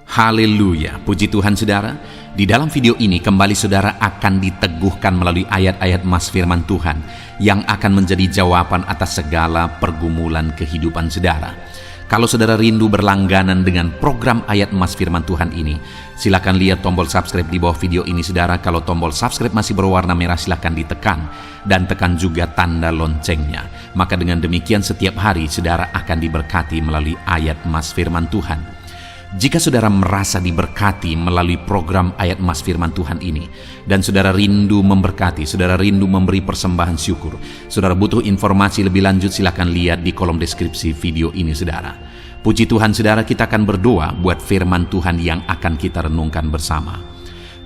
Haleluya, puji Tuhan saudara. Di dalam video ini kembali saudara akan diteguhkan melalui ayat-ayat mas firman Tuhan yang akan menjadi jawaban atas segala pergumulan kehidupan saudara. Kalau saudara rindu berlangganan dengan program ayat mas firman Tuhan ini, silakan lihat tombol subscribe di bawah video ini saudara. Kalau tombol subscribe masih berwarna merah, silakan ditekan dan tekan juga tanda loncengnya. Maka dengan demikian setiap hari saudara akan diberkati melalui ayat mas firman Tuhan. Jika saudara merasa diberkati melalui program ayat mas firman Tuhan ini, dan saudara rindu memberkati, saudara rindu memberi persembahan syukur, saudara butuh informasi lebih lanjut, silakan lihat di kolom deskripsi video ini saudara. Puji Tuhan saudara, kita akan berdoa buat firman Tuhan yang akan kita renungkan bersama.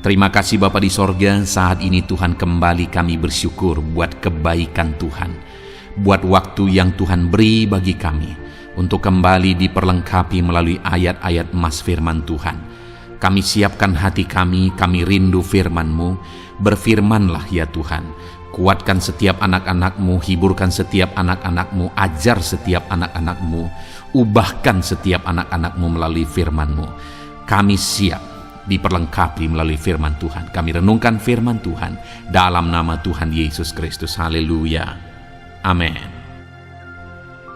Terima kasih Bapa di sorga, saat ini Tuhan kembali kami bersyukur buat kebaikan Tuhan, buat waktu yang Tuhan beri bagi kami untuk kembali diperlengkapi melalui ayat-ayat mas firman Tuhan. Kami siapkan hati kami rindu firman-Mu. Berfirmanlah ya Tuhan, kuatkan setiap anak-anak-Mu, hiburkan setiap anak-anak-Mu, ajar setiap anak-anak-Mu, ubahkan setiap anak-anak-Mu melalui firman-Mu. Kami siap diperlengkapi melalui firman Tuhan. Kami renungkan firman Tuhan dalam nama Tuhan Yesus Kristus. Haleluya, amin.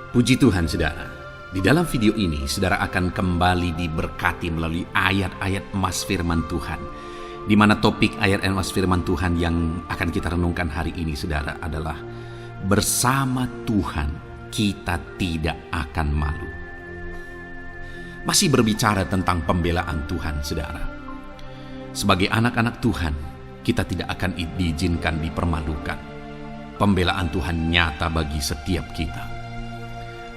Puji Tuhan saudara, di dalam video ini saudara akan kembali diberkati melalui ayat-ayat mas firman Tuhan, di mana topik ayat-ayat mas firman Tuhan yang akan kita renungkan hari ini saudara adalah bersama Tuhan kita tidak akan malu. Masih berbicara tentang pembelaan Tuhan saudara. Sebagai anak-anak Tuhan, kita tidak akan diizinkan dipermalukan. Pembelaan Tuhan nyata bagi setiap kita.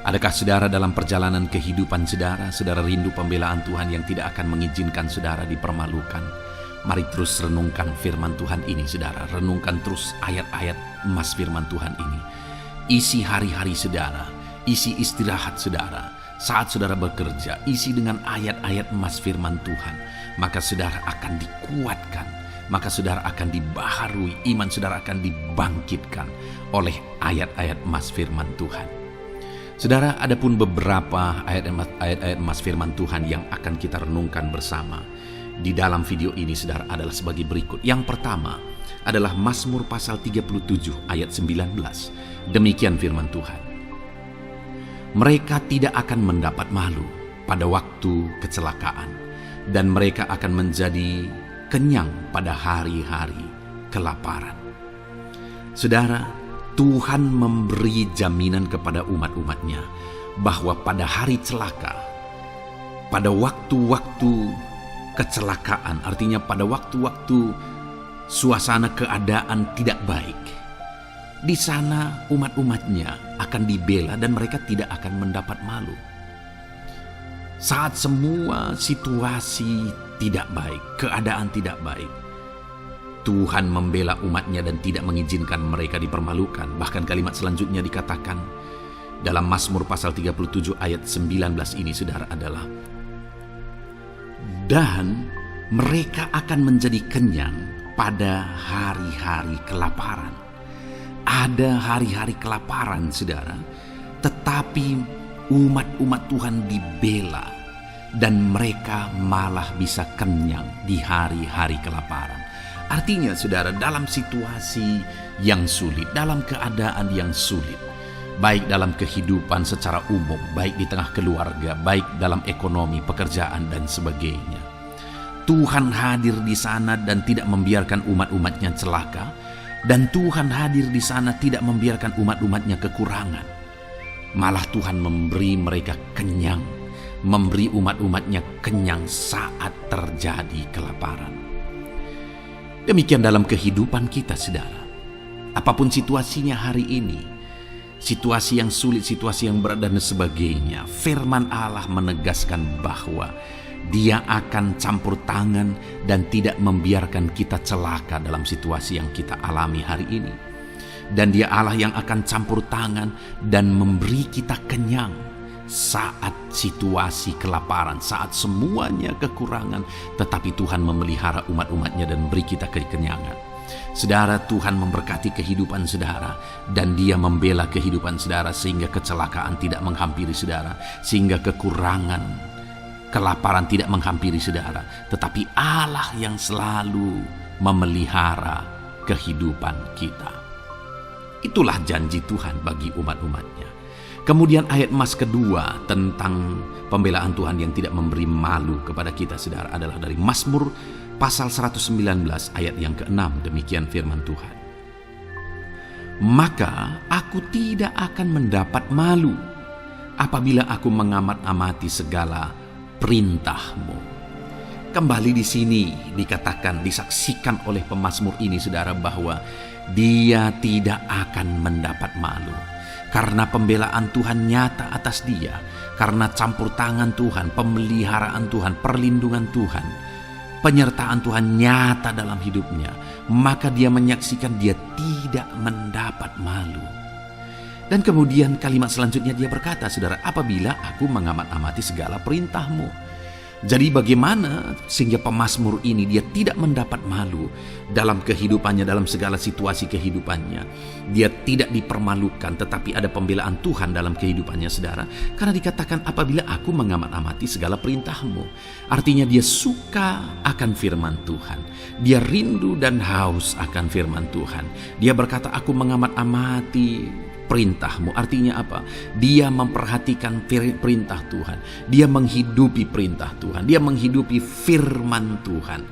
Adakah saudara dalam perjalanan kehidupan saudara rindu pembelaan Tuhan yang tidak akan mengizinkan saudara dipermalukan? Mari terus renungkan firman Tuhan ini saudara. Renungkan terus ayat-ayat mas firman Tuhan ini. Isi hari-hari saudara, isi istirahat saudara, saat saudara bekerja, isi dengan ayat-ayat mas firman Tuhan. Maka saudara akan dikuatkan, maka saudara akan dibaharui, iman saudara akan dibangkitkan oleh ayat-ayat mas firman Tuhan. Saudara, ada pun beberapa ayat-ayat mas firman Tuhan yang akan kita renungkan bersama di dalam video ini saudara adalah sebagai berikut. Yang pertama adalah Mazmur pasal 37 ayat 19. Demikian firman Tuhan. Mereka tidak akan mendapat malu pada waktu kecelakaan, dan mereka akan menjadi kenyang pada hari-hari kelaparan. Saudara, Tuhan memberi jaminan kepada umat-umatnya bahwa pada hari celaka, pada waktu-waktu kecelakaan, artinya pada waktu-waktu suasana keadaan tidak baik, di sana umat-umatnya akan dibela dan mereka tidak akan mendapat malu. Saat semua situasi tidak baik, keadaan tidak baik, Tuhan membela umatnya dan tidak mengizinkan mereka dipermalukan. Bahkan kalimat selanjutnya dikatakan dalam Mazmur pasal 37 ayat 19 ini saudara adalah, dan mereka akan menjadi kenyang pada hari-hari kelaparan. Ada hari-hari kelaparan saudara, tetapi umat-umat Tuhan dibela dan mereka malah bisa kenyang di hari-hari kelaparan. Artinya saudara, dalam situasi yang sulit, dalam keadaan yang sulit, baik dalam kehidupan secara umum, baik di tengah keluarga, baik dalam ekonomi, pekerjaan dan sebagainya, Tuhan hadir di sana dan tidak membiarkan umat-umatnya celaka, dan Tuhan hadir di sana tidak membiarkan umat-umatnya kekurangan. Malah Tuhan memberi mereka kenyang, memberi umat-umatnya kenyang saat terjadi kelaparan. Demikian dalam kehidupan kita saudara. Apapun situasinya hari ini, situasi yang sulit, situasi yang berat dan sebagainya, firman Allah menegaskan bahwa Dia akan campur tangan dan tidak membiarkan kita celaka dalam situasi yang kita alami hari ini. Dan Dia Allah yang akan campur tangan dan memberi kita kenyang saat situasi kelaparan, saat semuanya kekurangan, tetapi Tuhan memelihara umat-umatnya dan beri kita kekenyangan. Saudara, Tuhan memberkati kehidupan saudara dan Dia membela kehidupan saudara sehingga kecelakaan tidak menghampiri saudara, sehingga kekurangan kelaparan tidak menghampiri saudara, tetapi Allah yang selalu memelihara kehidupan kita. Itulah janji Tuhan bagi umat-umatnya. Kemudian ayat emas kedua tentang pembelaan Tuhan yang tidak memberi malu kepada kita saudara adalah dari Mazmur pasal 119 ayat yang ke-6. Demikian firman Tuhan. Maka aku tidak akan mendapat malu apabila aku mengamat-amati segala perintah-Mu. Kembali di sini dikatakan, disaksikan oleh pemazmur ini saudara, bahwa dia tidak akan mendapat malu. Karena pembelaan Tuhan nyata atas dia. Karena campur tangan Tuhan, pemeliharaan Tuhan, perlindungan Tuhan, penyertaan Tuhan nyata dalam hidupnya. Maka dia menyaksikan dia tidak mendapat malu. Dan kemudian kalimat selanjutnya dia berkata, saudara, apabila aku mengamat-amati segala perintah-Mu. Jadi bagaimana sehingga pemazmur ini dia tidak mendapat malu dalam kehidupannya, dalam segala situasi kehidupannya. Dia tidak dipermalukan, tetapi ada pembelaan Tuhan dalam kehidupannya saudara. Karena dikatakan apabila aku mengamat-amati segala perintah-Mu. Artinya dia suka akan firman Tuhan. Dia rindu dan haus akan firman Tuhan. Dia berkata aku mengamat-amati perintah-Mu. Artinya apa? Dia memperhatikan perintah Tuhan. Dia menghidupi perintah Tuhan. Dia menghidupi firman Tuhan.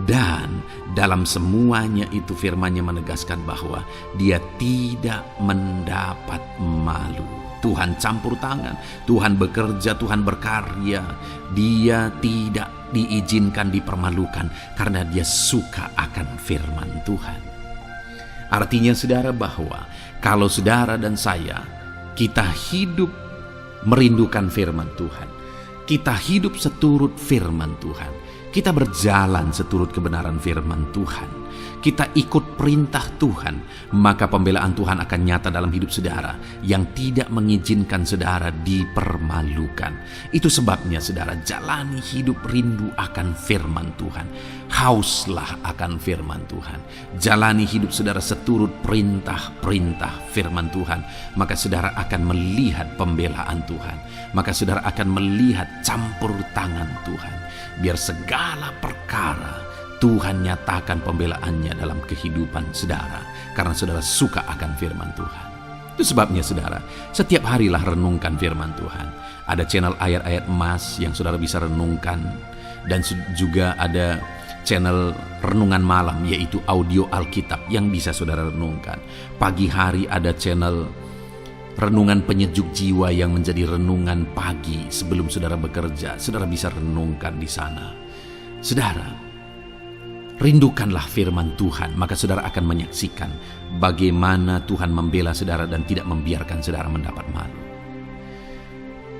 Dan dalam semuanya itu firman-Nya menegaskan bahwa dia tidak mendapat malu. Tuhan campur tangan, Tuhan bekerja, Tuhan berkarya. Dia tidak diizinkan dipermalukan karena dia suka akan firman Tuhan. Artinya saudara bahwa kalau saudara dan saya, kita hidup merindukan firman Tuhan. Kita hidup seturut firman Tuhan. Kita berjalan seturut kebenaran firman Tuhan. Kita ikut perintah Tuhan, maka pembelaan Tuhan akan nyata dalam hidup saudara yang tidak mengizinkan saudara dipermalukan. Itu sebabnya saudara jalani hidup rindu akan firman Tuhan. Hauslah akan firman Tuhan. Jalani hidup saudara seturut perintah-perintah firman Tuhan, maka saudara akan melihat pembelaan Tuhan. Maka saudara akan melihat campur tangan Tuhan. Biar segala perkara Tuhan nyatakan pembelaannya dalam kehidupan saudara. Karena saudara suka akan firman Tuhan. Itu sebabnya saudara, setiap harilah renungkan firman Tuhan. Ada channel ayat-ayat emas yang saudara bisa renungkan. Dan juga ada channel renungan malam, yaitu audio Alkitab yang bisa saudara renungkan. Pagi hari ada channel renungan penyejuk jiwa yang menjadi renungan pagi sebelum saudara bekerja. Saudara bisa renungkan di sana. Saudara, rindukanlah firman Tuhan, maka saudara akan menyaksikan bagaimana Tuhan membela saudara dan tidak membiarkan saudara mendapat malu.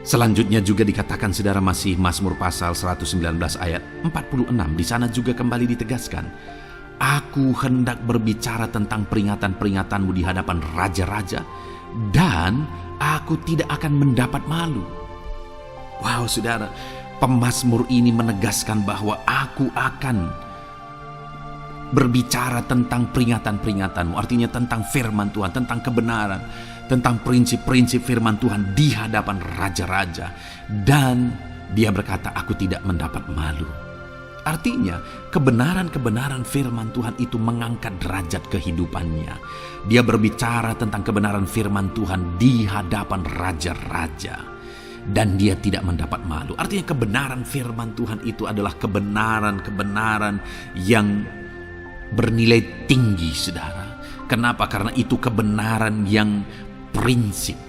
Selanjutnya juga dikatakan saudara masih Mazmur pasal 119 ayat 46. Di sana juga kembali ditegaskan, aku hendak berbicara tentang peringatan-peringatanmu di hadapan raja-raja, dan aku tidak akan mendapat malu. Wow saudara, pemazmur ini menegaskan bahwa aku akan berbicara tentang peringatan-peringatanmu. Artinya tentang firman Tuhan, tentang kebenaran, tentang prinsip-prinsip firman Tuhan di hadapan raja-raja. Dan dia berkata, aku tidak mendapat malu. Artinya kebenaran-kebenaran firman Tuhan itu mengangkat derajat kehidupannya. Dia berbicara tentang kebenaran firman Tuhan di hadapan raja-raja. Dan dia tidak mendapat malu. Artinya kebenaran firman Tuhan itu adalah kebenaran-kebenaran yang bernilai tinggi saudara. Kenapa? Karena itu kebenaran yang prinsip.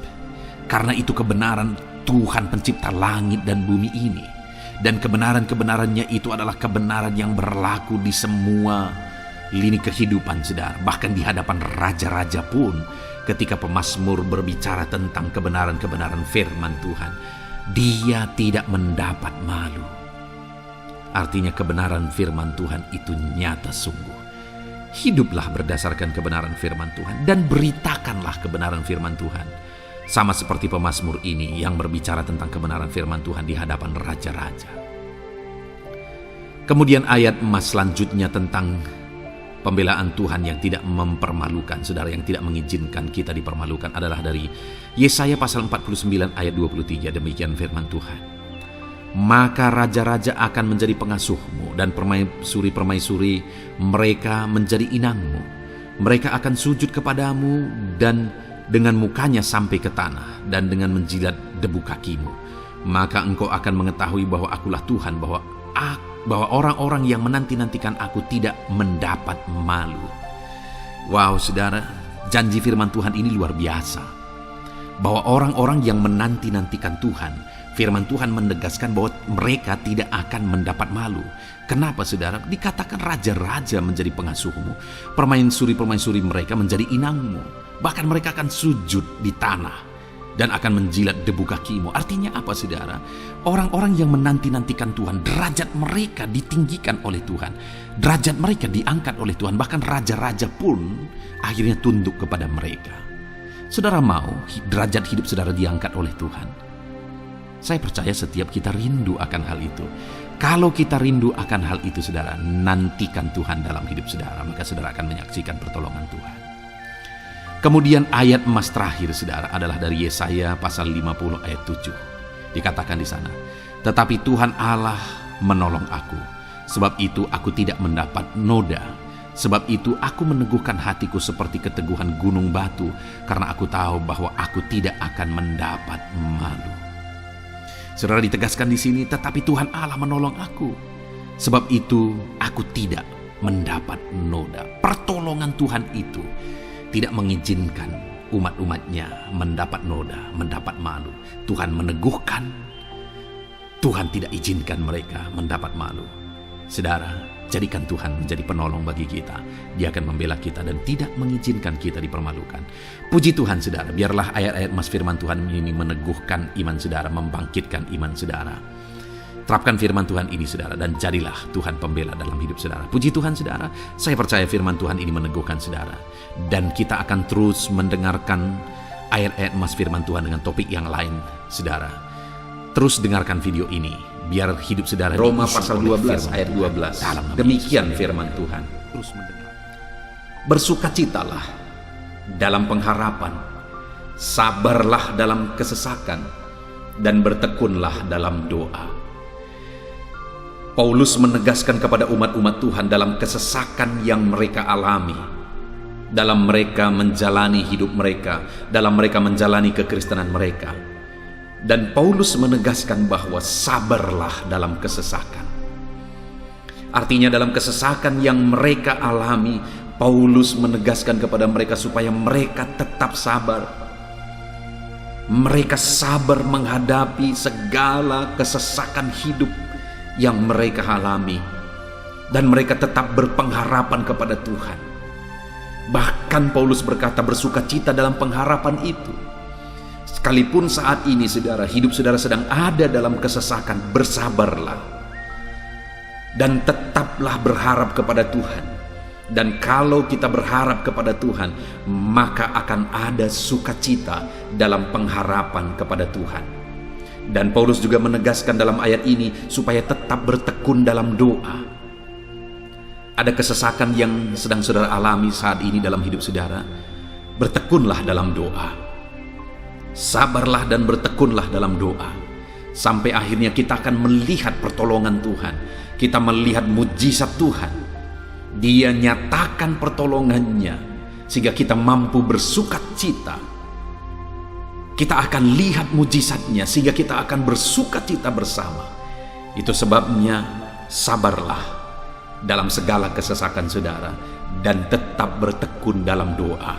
Karena itu kebenaran Tuhan pencipta langit dan bumi ini. Dan kebenaran-kebenarannya itu adalah kebenaran yang berlaku di semua lini kehidupan saudara. Bahkan di hadapan raja-raja pun ketika pemazmur berbicara tentang kebenaran-kebenaran firman Tuhan, dia tidak mendapat malu. Artinya kebenaran firman Tuhan itu nyata sungguh. Hiduplah berdasarkan kebenaran firman Tuhan dan beritakanlah kebenaran firman Tuhan. Sama seperti pemazmur ini yang berbicara tentang kebenaran firman Tuhan di hadapan raja-raja. Kemudian ayat emas selanjutnya tentang pembelaan Tuhan yang tidak mempermalukan, saudara, yang tidak mengizinkan kita dipermalukan adalah dari Yesaya pasal 49 ayat 23. Demikian firman Tuhan. maka raja-raja akan menjadi pengasuhmu dan permaisuri-permaisuri mereka menjadi inangmu. Mereka akan sujud kepadamu dan dengan mukanya sampai ke tanah dan dengan menjilat debu kakimu. Maka engkau akan mengetahui bahwa akulah Tuhan, bahwa orang-orang yang menanti-nantikan aku tidak mendapat malu. Wow, saudara, janji firman Tuhan ini luar biasa. Bahwa orang-orang yang menanti-nantikan Tuhan, firman Tuhan menegaskan bahwa mereka tidak akan mendapat malu. Kenapa, saudara? Dikatakan raja-raja menjadi pengasuhmu, permaisuri-permaisuri mereka menjadi inangmu. Bahkan mereka akan sujud di tanah dan akan menjilat debu kakimu. Artinya apa, saudara? Orang-orang yang menanti-nantikan Tuhan, derajat mereka ditinggikan oleh Tuhan, derajat mereka diangkat oleh Tuhan. Bahkan raja-raja pun akhirnya tunduk kepada mereka. Saudara mau derajat hidup saudara diangkat oleh Tuhan? Saya percaya setiap kita rindu akan hal itu. Kalau kita rindu akan hal itu, saudara, nantikan Tuhan dalam hidup saudara, maka saudara akan menyaksikan pertolongan Tuhan. Kemudian ayat emas terakhir, saudara, adalah dari Yesaya pasal 50 ayat 7. Dikatakan di sana, "Tetapi Tuhan Allah menolong aku, sebab itu aku tidak mendapat noda. Sebab itu aku meneguhkan hatiku seperti keteguhan gunung batu, karena aku tahu bahwa aku tidak akan mendapat malu." Saudara, ditegaskan di sini, tetapi Tuhan Allah menolong aku. Sebab itu aku tidak mendapat noda. Pertolongan Tuhan itu tidak mengizinkan umat-umatnya mendapat noda, mendapat malu. Tuhan meneguhkan, Tuhan tidak izinkan mereka mendapat malu. Saudara, jadikan Tuhan menjadi penolong bagi kita. Dia akan membela kita dan tidak mengizinkan kita dipermalukan. Puji Tuhan, saudara, biarlah ayat-ayat emas firman Tuhan ini meneguhkan iman saudara, membangkitkan iman saudara. Terapkan firman Tuhan ini, saudara, dan jadilah Tuhan pembela dalam hidup saudara. Puji Tuhan, saudara, saya percaya firman Tuhan ini meneguhkan saudara. Dan kita akan terus mendengarkan ayat-ayat emas firman Tuhan dengan topik yang lain, saudara. Terus dengarkan video ini, biar hidup saudara. Roma pasal 12 ayat 12. Demikian firman Tuhan. Terus mendengar. Bersukacitalah dalam pengharapan, sabarlah dalam kesesakan, dan bertekunlah dalam doa. Paulus menegaskan kepada umat-umat Tuhan dalam kesesakan yang mereka alami, dalam mereka menjalani hidup mereka, dalam mereka menjalani kekristenan mereka. Dan Paulus menegaskan bahwa sabarlah dalam kesesakan. Artinya dalam kesesakan yang mereka alami, Paulus menegaskan kepada mereka supaya mereka tetap sabar. Mereka sabar menghadapi segala kesesakan hidup yang mereka alami. Dan mereka tetap berpengharapan kepada Tuhan. Bahkan Paulus berkata bersukacita dalam pengharapan itu. Sekalipun saat ini, saudara, hidup saudara sedang ada dalam kesesakan, bersabarlah. Dan tetaplah berharap kepada Tuhan. Dan kalau kita berharap kepada Tuhan, maka akan ada sukacita dalam pengharapan kepada Tuhan. Dan Paulus juga menegaskan dalam ayat ini supaya tetap bertekun dalam doa. Ada kesesakan yang sedang saudara alami saat ini dalam hidup saudara. Bertekunlah dalam doa. Sabarlah dan bertekunlah dalam doa. Sampai akhirnya kita akan melihat pertolongan Tuhan. Kita melihat mujizat Tuhan. Dia nyatakan pertolongannya sehingga kita mampu bersukacita. Kita akan lihat mujizatnya sehingga kita akan bersukacita bersama. Itu sebabnya sabarlah dalam segala kesesakan saudara dan tetap bertekun dalam doa.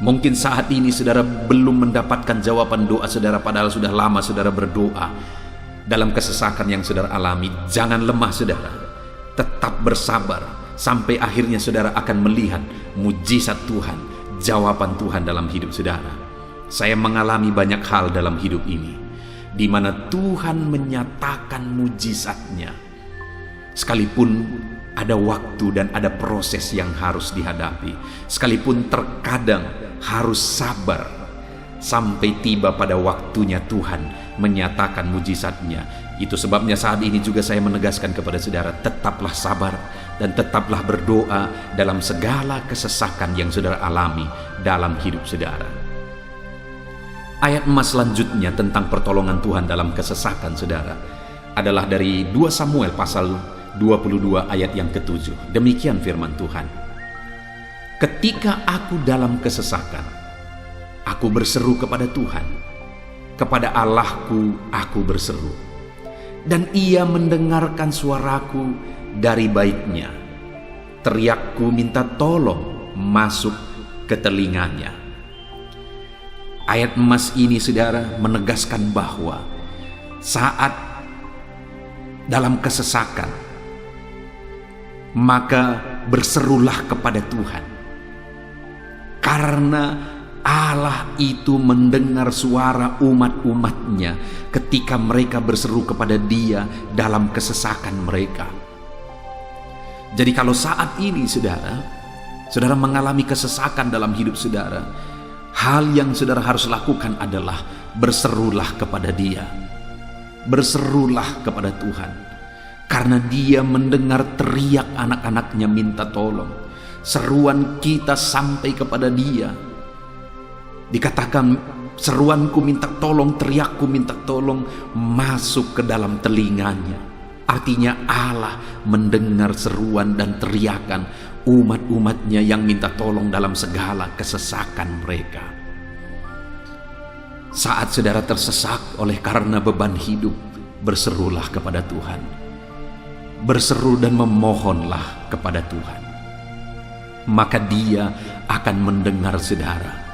Mungkin saat ini saudara belum mendapatkan jawaban doa saudara, padahal sudah lama saudara berdoa dalam kesesakan yang saudara alami. Jangan lemah saudara, tetap bersabar sampai akhirnya saudara akan melihat mujizat Tuhan, jawaban Tuhan dalam hidup saudara. Saya mengalami banyak hal dalam hidup ini di mana Tuhan menyatakan mujizatnya, sekalipun ada waktu dan ada proses yang harus dihadapi, sekalipun terkadang harus sabar sampai tiba pada waktunya Tuhan menyatakan mujizatnya. Itu sebabnya saat ini juga saya menegaskan kepada saudara, tetaplah sabar dan tetaplah berdoa dalam segala kesesakan yang saudara alami dalam hidup saudara. Ayat emas selanjutnya tentang pertolongan Tuhan dalam kesesakan saudara adalah dari 2 Samuel pasal 22 ayat yang ke-7. Demikian firman Tuhan. Ketika aku dalam kesesakan, aku berseru kepada Tuhan, kepada Allahku aku berseru, dan Ia mendengarkan suaraku dari baitnya. Teriakku minta tolong masuk ke telinganya. Ayat emas ini, saudara, menegaskan bahwa saat dalam kesesakan, maka berserulah kepada Tuhan, karena Allah itu mendengar suara umat-umatnya ketika mereka berseru kepada Dia dalam kesesakan mereka. Jadi kalau saat ini saudara mengalami kesesakan dalam hidup saudara, hal yang saudara harus lakukan adalah berserulah kepada Dia. Berserulah kepada Tuhan, karena Dia mendengar teriak anak-anaknya minta tolong. Seruan kita sampai kepada Dia. Dikatakan, seruanku minta tolong, teriakku minta tolong masuk ke dalam telinganya. Artinya Allah mendengar seruan dan teriakan umat-umatnya yang minta tolong dalam segala kesesakan mereka. Saat saudara tersesak oleh karena beban hidup, berserulah kepada Tuhan. Berseru dan memohonlah kepada Tuhan. Maka Dia akan mendengar saudara.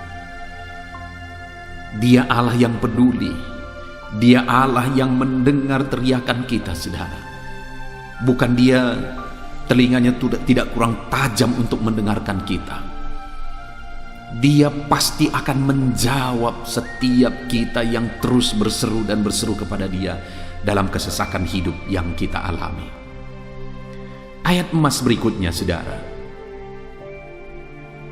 Dia Allah yang peduli. Dia Allah yang mendengar teriakan kita, saudara. Bukan Dia telinganya tidak kurang tajam untuk mendengarkan kita. Dia pasti akan menjawab setiap kita yang terus berseru dan berseru kepada Dia dalam kesesakan hidup yang kita alami. Ayat emas berikutnya, saudara,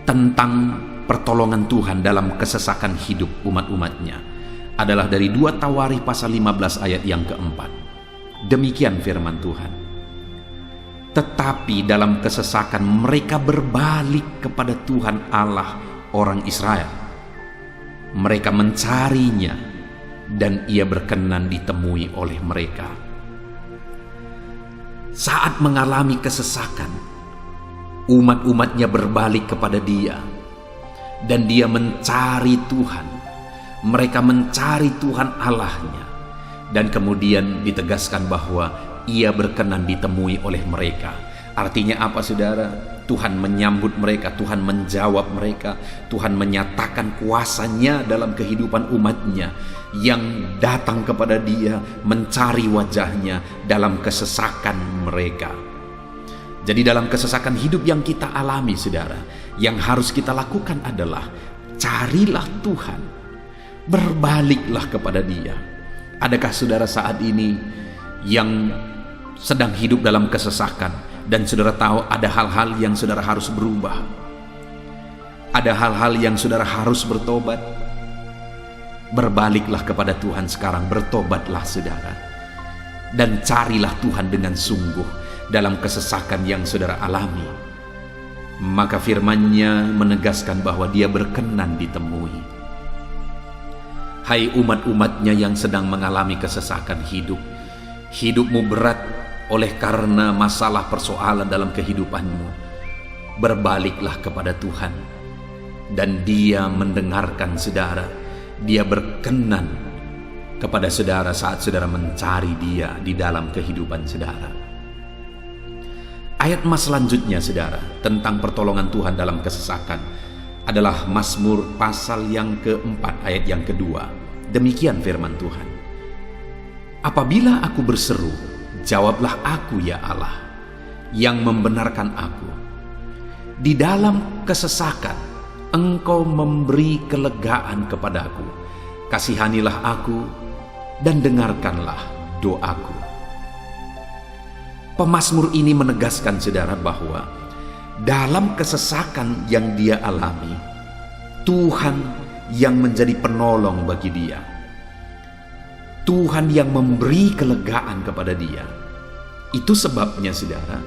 tentang pertolongan Tuhan dalam kesesakan hidup umat-umatnya adalah dari 2 Tawarikh pasal 15 ayat yang keempat. Demikian firman Tuhan. Tetapi dalam kesesakan mereka berbalik kepada Tuhan Allah orang Israel. Mereka mencarinya dan Ia berkenan ditemui oleh mereka. Saat mengalami kesesakan, umat-umatnya berbalik kepada Dia dan Dia mencari Tuhan. Mereka mencari Tuhan Allahnya, dan kemudian ditegaskan bahwa Ia berkenan ditemui oleh mereka. Artinya apa, saudara? Tuhan menyambut mereka, Tuhan menjawab mereka, Tuhan menyatakan kuasa-Nya dalam kehidupan umat-Nya yang datang kepada Dia, mencari wajah-Nya dalam kesesakan mereka. Jadi dalam kesesakan hidup yang kita alami, saudara, yang harus kita lakukan adalah carilah Tuhan, berbaliklah kepada Dia. Adakah saudara saat ini yang sedang hidup dalam kesesakan dan saudara tahu ada hal-hal yang saudara harus berubah, ada hal-hal yang saudara harus bertobat? Berbaliklah kepada Tuhan sekarang, bertobatlah saudara, dan carilah Tuhan dengan sungguh dalam kesesakan yang saudara alami. Maka firman-Nya menegaskan bahwa Dia berkenan ditemui. Hai umat-umat-Nya yang sedang mengalami kesesakan hidup, hidupmu berat oleh karena masalah persoalan dalam kehidupanmu, berbaliklah kepada Tuhan dan Dia mendengarkan saudara. Dia berkenan kepada saudara saat saudara mencari Dia di dalam kehidupan saudara. Ayat emas selanjutnya, saudara, tentang pertolongan Tuhan dalam kesesakan adalah Mazmur pasal yang keempat ayat yang kedua. Demikian firman Tuhan. Apabila aku berseru, jawablah aku ya Allah, yang membenarkan aku. Di dalam kesesakan, Engkau memberi kelegaan kepadaku. Kasihanilah aku dan dengarkanlah doaku. Pemazmur ini menegaskan saudara bahwa dalam kesesakan yang dia alami, Tuhan yang menjadi penolong bagi dia. Tuhan yang memberi kelegaan kepada dia. Itu sebabnya saudara,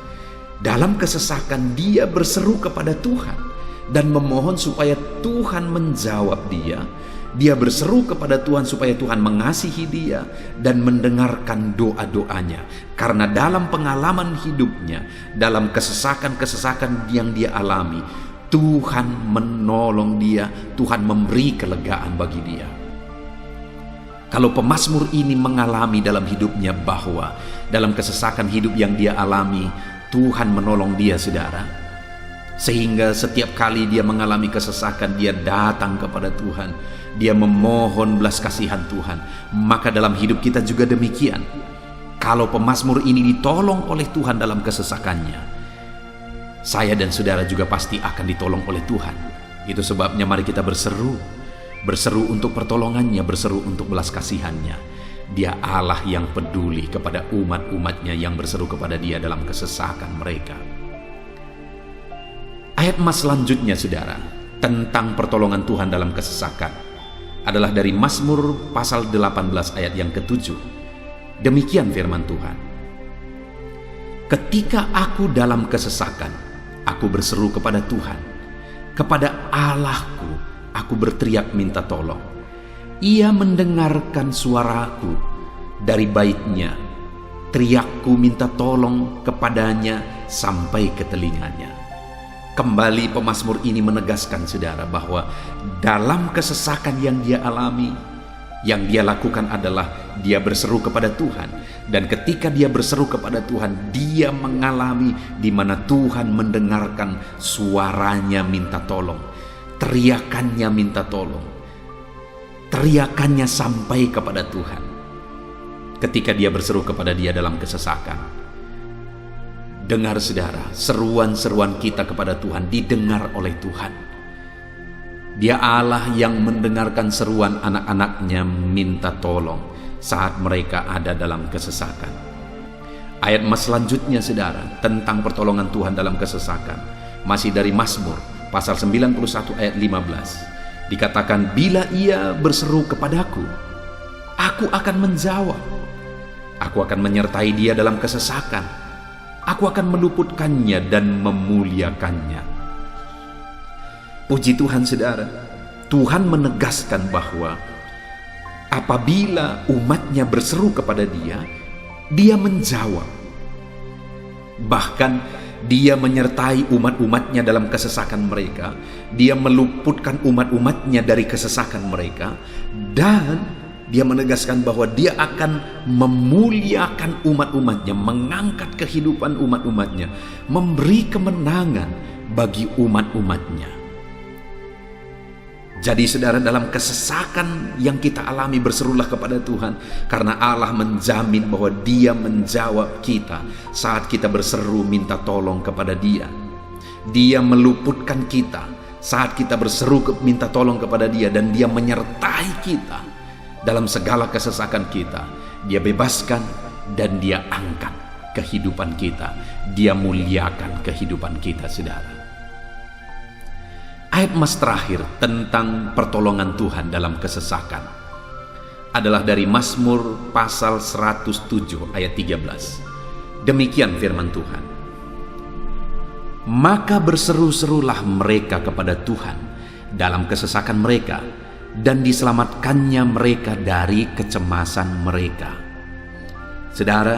dalam kesesakan dia berseru kepada Tuhan dan memohon supaya Tuhan menjawab dia Dia berseru kepada Tuhan supaya Tuhan mengasihi dia dan mendengarkan doa-doanya. Karena dalam pengalaman hidupnya, dalam kesesakan-kesesakan yang dia alami, Tuhan menolong dia, Tuhan memberi kelegaan bagi dia. Kalau pemazmur ini mengalami dalam hidupnya bahwa dalam kesesakan hidup yang dia alami, Tuhan menolong dia, saudara. Sehingga setiap kali dia mengalami kesesakan, dia datang kepada Tuhan. Dia memohon belas kasihan Tuhan. Maka dalam hidup kita juga demikian. Kalau pemazmur ini ditolong oleh Tuhan dalam kesesakannya, saya dan saudara juga pasti akan ditolong oleh Tuhan. Itu sebabnya mari kita berseru untuk pertolongannya, berseru untuk belas kasihannya. Dia Allah yang peduli kepada umat-umatnya yang berseru kepada dia dalam kesesakan mereka. Ayat emas selanjutnya, saudara, tentang pertolongan Tuhan dalam kesesakan adalah dari Mazmur pasal 18 ayat yang ke-7. Demikian firman Tuhan. Ketika aku dalam kesesakan, aku berseru kepada Tuhan, kepada Allahku aku berteriak minta tolong. Ia mendengarkan suaraku dari baitnya. Teriakku minta tolong kepadanya sampai ke telinganya. Kembali pemazmur ini menegaskan, saudara, bahwa dalam kesesakan yang dia alami, yang dia lakukan adalah dia berseru kepada Tuhan. Dan ketika dia berseru kepada Tuhan, dia mengalami di mana Tuhan mendengarkan suaranya minta tolong. Teriakannya minta tolong. Teriakannya sampai kepada Tuhan. Ketika dia berseru kepada dia dalam kesesakan. Dengar, saudara, seruan-seruan kita kepada Tuhan didengar oleh Tuhan. Dia Allah yang mendengarkan seruan anak-anaknya minta tolong saat mereka ada dalam kesesakan. Ayat emas selanjutnya, saudara, tentang pertolongan Tuhan dalam kesesakan, masih dari Mazmur pasal 91 ayat 15. Dikatakan, bila ia berseru kepadaku, aku akan menjawab. Aku akan menyertai dia dalam kesesakan. Aku akan meluputkannya dan memuliakannya. Puji Tuhan, saudara. Tuhan menegaskan bahwa apabila umatnya berseru kepada dia, dia menjawab. Bahkan dia menyertai umat-umatnya dalam kesesakan mereka. Dia meluputkan umat-umatnya dari kesesakan mereka. Dan dia menegaskan bahwa dia akan memuliakan umat-umatnya, mengangkat kehidupan umat-umatnya, memberi kemenangan bagi umat-umatnya. Jadi, saudara, dalam kesesakan yang kita alami, berserulah kepada Tuhan, karena Allah menjamin bahwa dia menjawab kita saat kita berseru minta tolong kepada dia. Dia meluputkan kita saat kita berseru minta tolong kepada dia, dan dia menyertai kita dalam segala kesesakan kita. Dia bebaskan dan dia angkat kehidupan kita. Dia muliakan kehidupan kita, saudara. Ayat emas terakhir tentang pertolongan Tuhan dalam kesesakan adalah dari Mazmur pasal 107 ayat 13. Demikian firman Tuhan. Maka berseru-serulah mereka kepada Tuhan dalam kesesakan mereka, dan diselamatkannya mereka dari kecemasan mereka. Saudara,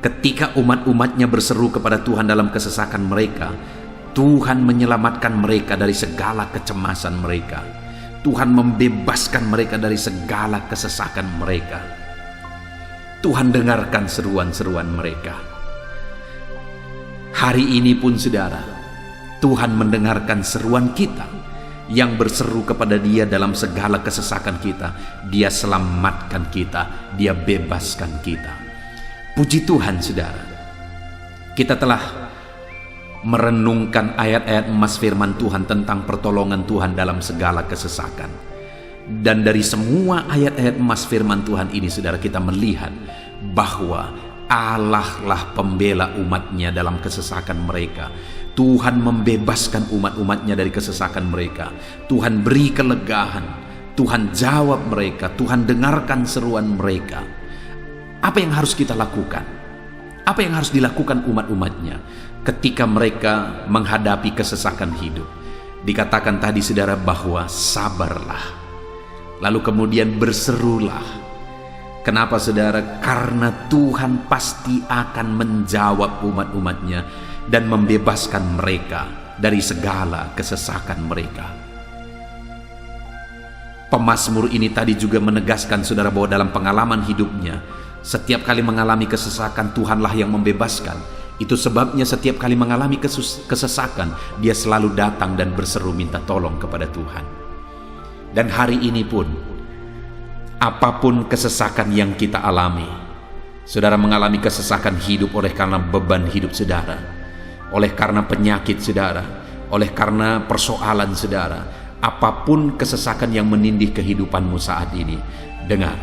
ketika umat-umatnya berseru kepada Tuhan dalam kesesakan mereka, Tuhan menyelamatkan mereka dari segala kecemasan mereka. Tuhan membebaskan mereka dari segala kesesakan mereka. Tuhan dengarkan seruan-seruan mereka. Hari ini pun, saudara, Tuhan mendengarkan seruan kita yang berseru kepada dia dalam segala kesesakan kita. Dia selamatkan kita, dia bebaskan kita. Puji Tuhan, saudara. Kita telah merenungkan ayat-ayat emas firman Tuhan tentang pertolongan Tuhan dalam segala kesesakan. Dan dari semua ayat-ayat emas firman Tuhan ini, saudara, kita melihat bahwa Allah lah pembela umatnya dalam kesesakan mereka. Tuhan membebaskan umat-umatnya dari kesesakan mereka. Tuhan beri kelegaan. Tuhan jawab mereka. Tuhan dengarkan seruan mereka. Apa yang harus kita lakukan? Apa yang harus dilakukan umat-umatnya ketika mereka menghadapi kesesakan hidup? Dikatakan tadi, saudara, bahwa sabarlah. Lalu kemudian berserulah. Kenapa saudara? Karena Tuhan pasti akan menjawab umat-umatnya dan membebaskan mereka dari segala kesesakan mereka. Pemazmur ini tadi juga menegaskan saudara bahwa dalam pengalaman hidupnya, setiap kali mengalami kesesakan, Tuhanlah yang membebaskan. Itu sebabnya setiap kali mengalami kesesakan, dia selalu datang dan berseru minta tolong kepada Tuhan. Dan hari ini pun, apapun kesesakan yang kita alami, saudara mengalami kesesakan hidup oleh karena beban hidup saudara, oleh karena penyakit saudara, oleh karena persoalan saudara, apapun kesesakan yang menindih kehidupanmu saat ini, dengar,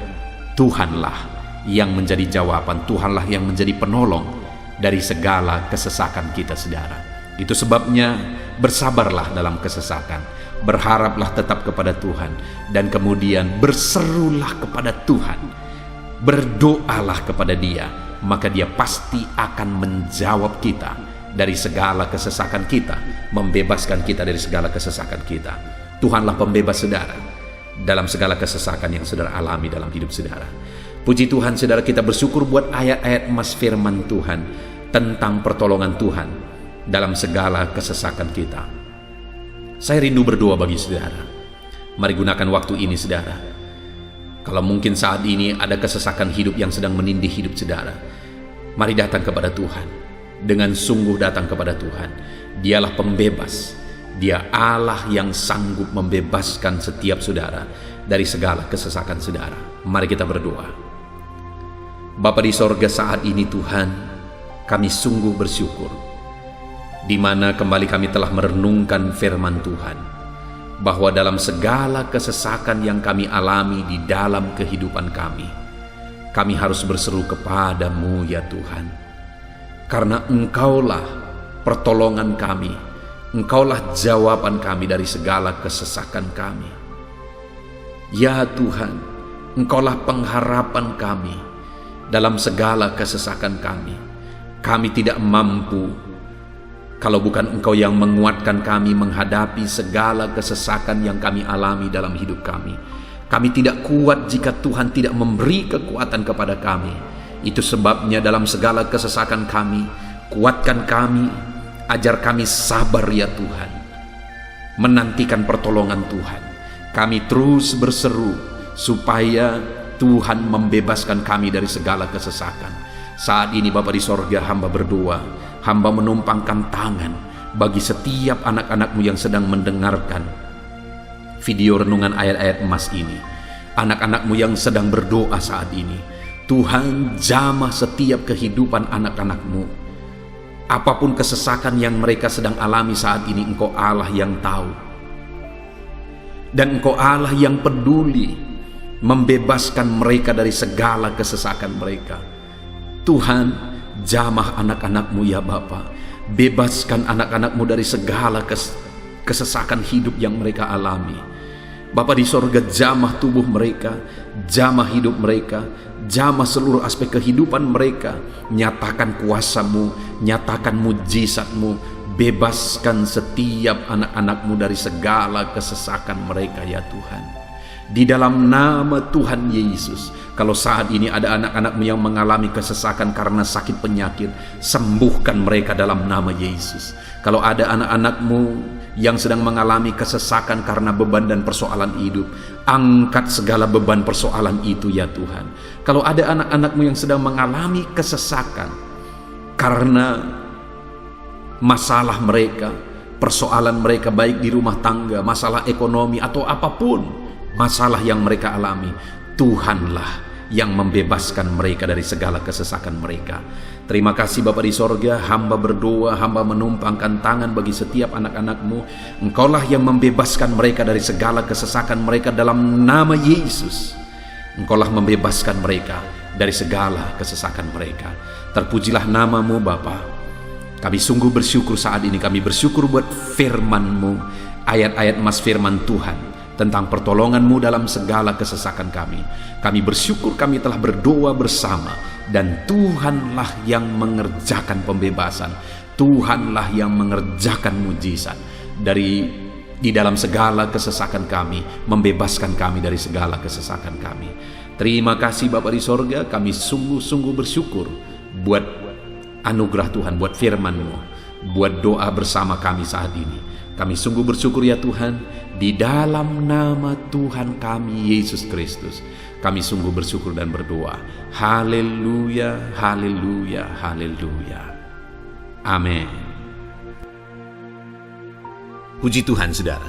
Tuhanlah yang menjadi jawaban, Tuhanlah yang menjadi penolong dari segala kesesakan kita saudara. Itu sebabnya bersabarlah dalam kesesakan, berharaplah tetap kepada Tuhan, dan kemudian berserulah kepada Tuhan, berdoalah kepada Dia, maka Dia pasti akan menjawab kita dari segala kesesakan kita, membebaskan kita dari segala kesesakan kita. Tuhanlah pembebas saudara dalam segala kesesakan yang saudara alami dalam hidup saudara. Puji Tuhan saudara, kita bersyukur buat ayat-ayat emas firman Tuhan tentang pertolongan Tuhan dalam segala kesesakan kita. Saya rindu berdoa bagi saudara. Mari gunakan waktu ini saudara. Kalau mungkin saat ini ada kesesakan hidup yang sedang menindih hidup saudara, mari datang kepada Tuhan. Dengan sungguh datang kepada Tuhan. Dialah pembebas. Dia Allah yang sanggup membebaskan setiap saudara dari segala kesesakan saudara. Mari kita berdoa. Bapa di sorga, saat ini Tuhan, kami sungguh bersyukur di mana kembali kami telah merenungkan firman Tuhan, bahwa dalam segala kesesakan yang kami alami di dalam kehidupan kami harus berseru kepadamu ya Tuhan, karena Engkaulah pertolongan kami, Engkaulah jawaban kami dari segala kesesakan kami. Ya Tuhan, Engkaulah pengharapan kami dalam segala kesesakan kami. Kami tidak mampu kalau bukan Engkau yang menguatkan kami menghadapi segala kesesakan yang kami alami dalam hidup kami. Kami tidak kuat jika Tuhan tidak memberi kekuatan kepada kami. Itu sebabnya dalam segala kesesakan kami, kuatkan kami, ajar kami sabar ya Tuhan, menantikan pertolongan Tuhan. Kami terus berseru supaya Tuhan membebaskan kami dari segala kesesakan. Saat ini Bapa di sorga, hamba berdoa, hamba menumpangkan tangan bagi setiap anak-anak-Mu yang sedang mendengarkan video renungan ayat-ayat emas ini. Anak-anak-Mu yang sedang berdoa saat ini, Tuhan jamah setiap kehidupan anak-anak-Mu. Apapun kesesakan yang mereka sedang alami saat ini, Engkau Allah yang tahu. Dan Engkau Allah yang peduli membebaskan mereka dari segala kesesakan mereka. Tuhan, jamah anak-anak-Mu ya Bapa. Bebaskan anak-anak-Mu dari segala kesesakan hidup yang mereka alami. Bapa di sorga, jamah tubuh mereka, jamah hidup mereka, jamah seluruh aspek kehidupan mereka. Nyatakan kuasa-Mu, nyatakan mujizat-Mu, bebaskan setiap anak-anak-Mu dari segala kesesakan mereka ya Tuhan. Di dalam nama Tuhan Yesus, kalau saat ini ada anak-anak-Mu yang mengalami kesesakan karena sakit penyakit, sembuhkan mereka dalam nama Yesus. Kalau ada anak-anak-Mu yang sedang mengalami kesesakan karena beban dan persoalan hidup, angkat segala beban persoalan itu ya Tuhan. Kalau ada anak-anak-Mu yang sedang mengalami kesesakan karena masalah mereka, persoalan mereka baik di rumah tangga, masalah ekonomi atau apapun masalah yang mereka alami, Tuhanlah yang membebaskan mereka dari segala kesesakan mereka. Terima kasih Bapa di sorga, hamba berdoa, hamba menumpangkan tangan bagi setiap anak-anak-Mu. Engkaulah yang membebaskan mereka dari segala kesesakan mereka dalam nama Yesus. Engkaulah membebaskan mereka dari segala kesesakan mereka. Terpujilah nama-Mu Bapa. Kami sungguh bersyukur saat ini, kami bersyukur buat firman-Mu, ayat-ayat emas firman Tuhan tentang pertolongan-Mu dalam segala kesesakan kami. Kami bersyukur kami telah berdoa bersama, dan Tuhanlah yang mengerjakan pembebasan, Tuhanlah yang mengerjakan mujizat dari di dalam segala kesesakan kami, membebaskan kami dari segala kesesakan kami. Terima kasih Bapa di sorga, kami sungguh-sungguh bersyukur buat anugerah Tuhan, buat firman-Mu, buat doa bersama kami saat ini. Kami sungguh bersyukur ya Tuhan, di dalam nama Tuhan kami Yesus Kristus, kami sungguh bersyukur dan berdoa. Haleluya, haleluya, haleluya. Amin. Puji Tuhan saudara,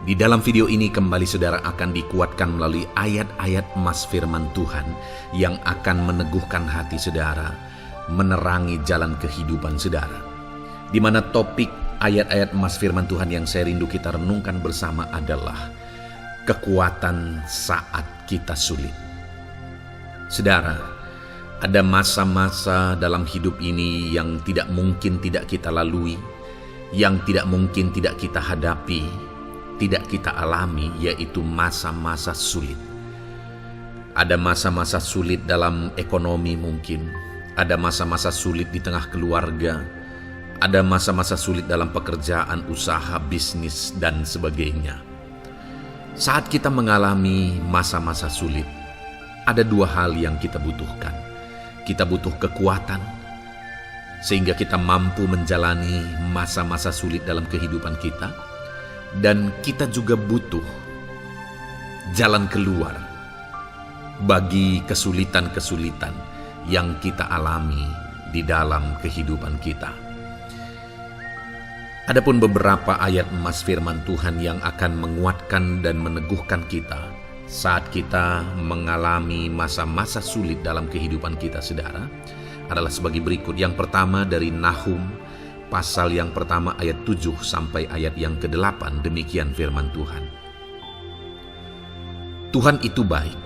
di dalam video ini kembali saudara akan dikuatkan melalui ayat-ayat emas firman Tuhan yang akan meneguhkan hati saudara, menerangi jalan kehidupan saudara. Di mana topik ayat-ayat emas firman Tuhan yang saya rindu kita renungkan bersama adalah kekuatan saat kita sulit. Saudara, ada masa-masa dalam hidup ini yang tidak mungkin tidak kita lalui, yang tidak mungkin tidak kita hadapi, tidak kita alami, yaitu masa-masa sulit. Ada masa-masa sulit dalam ekonomi mungkin, ada masa-masa sulit di tengah keluarga, ada masa-masa sulit dalam pekerjaan, usaha, bisnis, dan sebagainya. Saat kita mengalami masa-masa sulit, ada dua hal yang kita butuhkan. Kita butuh kekuatan, sehingga kita mampu menjalani masa-masa sulit dalam kehidupan kita. Dan kita juga butuh jalan keluar bagi kesulitan-kesulitan yang kita alami di dalam kehidupan kita. Adapun beberapa ayat emas firman Tuhan yang akan menguatkan dan meneguhkan kita saat kita mengalami masa-masa sulit dalam kehidupan kita saudara, adalah sebagai berikut. Yang pertama dari Nahum pasal yang pertama ayat 7 sampai ayat yang ke-8, demikian firman Tuhan. Tuhan itu baik.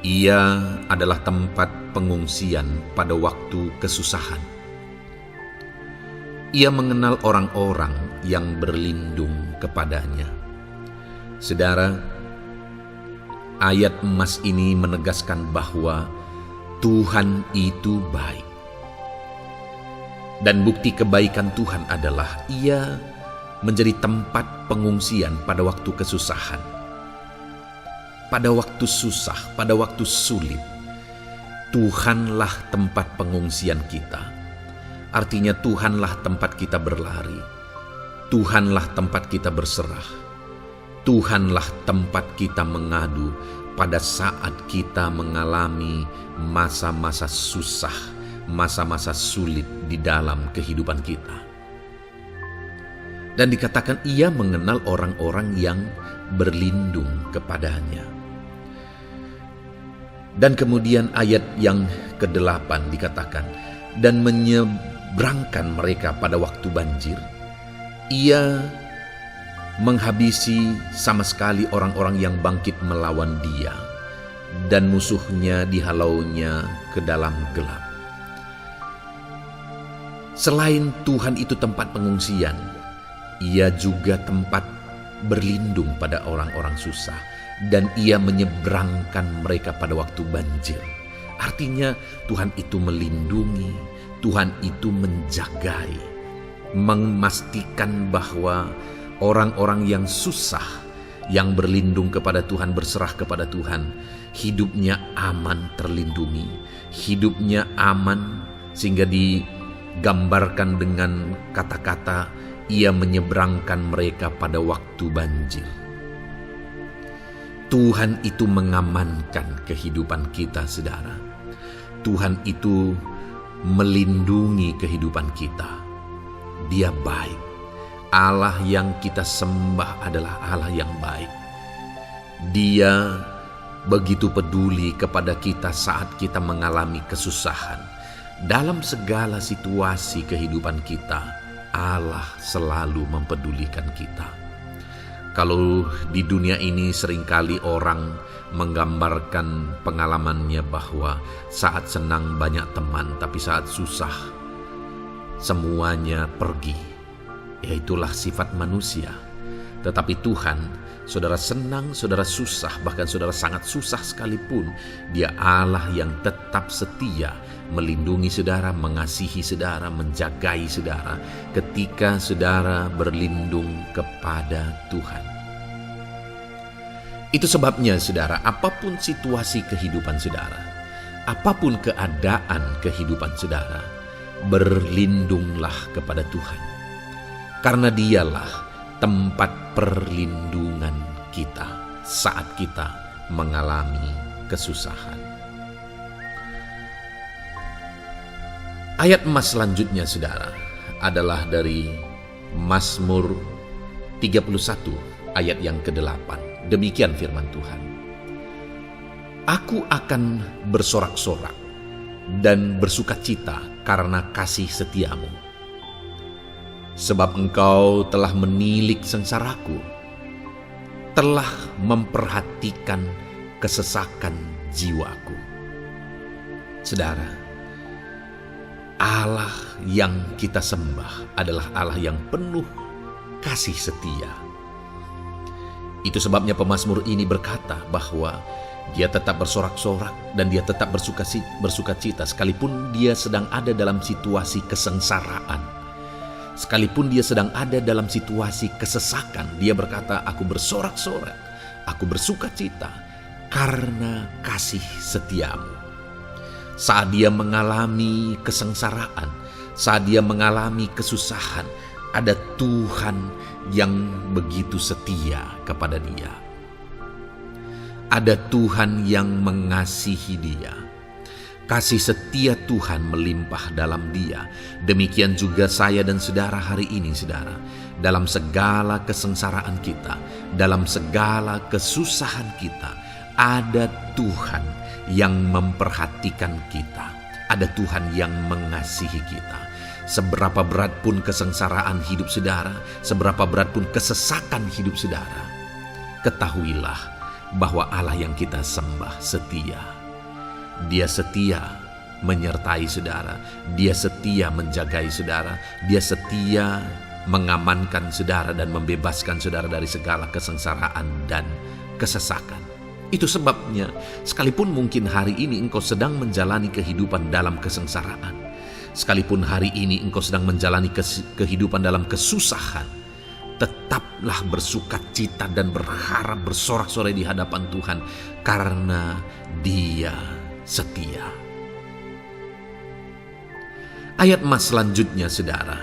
Ia adalah tempat pengungsian pada waktu kesusahan. Ia mengenal orang-orang yang berlindung kepadanya. Saudara, ayat emas ini menegaskan bahwa Tuhan itu baik. Dan bukti kebaikan Tuhan adalah Ia menjadi tempat pengungsian pada waktu kesusahan. Pada waktu susah, pada waktu sulit, Tuhanlah tempat pengungsian kita. Artinya Tuhanlah tempat kita berlari, Tuhanlah tempat kita berserah, Tuhanlah tempat kita mengadu pada saat kita mengalami masa-masa susah, masa-masa sulit di dalam kehidupan kita. Dan dikatakan Ia mengenal orang-orang yang berlindung kepadanya. Dan kemudian ayat yang ke-8 dikatakan, dan menyeberangkan mereka pada waktu banjir. Ia menghabisi sama sekali orang-orang yang bangkit melawan Dia, dan musuhnya dihalaunya ke dalam gelap. Selain Tuhan itu tempat pengungsian, Ia juga tempat berlindung pada orang-orang susah, dan Ia menyeberangkan mereka pada waktu banjir. Artinya Tuhan itu melindungi, Tuhan itu menjagai, memastikan bahwa orang-orang yang susah, yang berlindung kepada Tuhan, berserah kepada Tuhan, hidupnya aman, terlindungi, hidupnya aman, sehingga digambarkan dengan kata-kata Ia menyeberangkan mereka pada waktu banjir. Tuhan itu mengamankan kehidupan kita, saudara. Tuhan itu melindungi kehidupan kita. Dia baik. Allah yang kita sembah adalah Allah yang baik. Dia begitu peduli kepada kita saat kita mengalami kesusahan. Dalam segala situasi kehidupan kita, Allah selalu mempedulikan kita. Kalau di dunia ini seringkali orang menggambarkan pengalamannya bahwa saat senang banyak teman, tapi saat susah semuanya pergi. Ya, itulah sifat manusia. Tetapi Tuhan Saudara senang, saudara susah, bahkan saudara sangat susah sekalipun, Dia Allah yang tetap setia melindungi saudara, mengasihi saudara, menjagai saudara ketika saudara berlindung kepada Tuhan. Itu sebabnya saudara, apapun situasi kehidupan saudara, apapun keadaan kehidupan saudara, berlindunglah kepada Tuhan. Karena Dialah tempat perlindungan kita saat kita mengalami kesusahan. Ayat emas selanjutnya saudara adalah dari Mazmur 31 ayat yang ke-8. Demikian firman Tuhan. Aku akan bersorak-sorak dan bersukacita karena kasih setiamu. Sebab Engkau telah menilik sengsaraku, telah memperhatikan kesesakan jiwaku. Saudara, Allah yang kita sembah adalah Allah yang penuh kasih setia. Itu sebabnya pemazmur ini berkata bahwa dia tetap bersorak-sorak dan dia tetap bersukacita sekalipun dia sedang ada dalam situasi kesengsaraan. Sekalipun dia sedang ada dalam situasi kesesakan, dia berkata, aku bersorak-sorak, aku bersukacita karena kasih setiamu. Saat dia mengalami kesengsaraan, saat dia mengalami kesusahan, ada Tuhan yang begitu setia kepada dia. Ada Tuhan yang mengasihi dia. Kasih setia Tuhan melimpah dalam dia. Demikian juga saya dan saudara hari ini, saudara. Dalam segala kesengsaraan kita, dalam segala kesusahan kita, ada Tuhan yang memperhatikan kita. Ada Tuhan yang mengasihi kita. Seberapa berat pun kesengsaraan hidup saudara, seberapa berat pun kesesakan hidup saudara, ketahuilah bahwa Allah yang kita sembah setia. Dia setia menyertai saudara, Dia setia menjagai saudara, Dia setia mengamankan saudara dan membebaskan saudara dari segala kesengsaraan dan kesesakan. Itu sebabnya sekalipun mungkin hari ini engkau sedang menjalani kehidupan dalam kesengsaraan, sekalipun hari ini engkau sedang menjalani kehidupan dalam kesusahan, tetaplah bersukacita dan berharap bersorak-sorai di hadapan Tuhan karena Dia setia. Ayat emas selanjutnya saudara,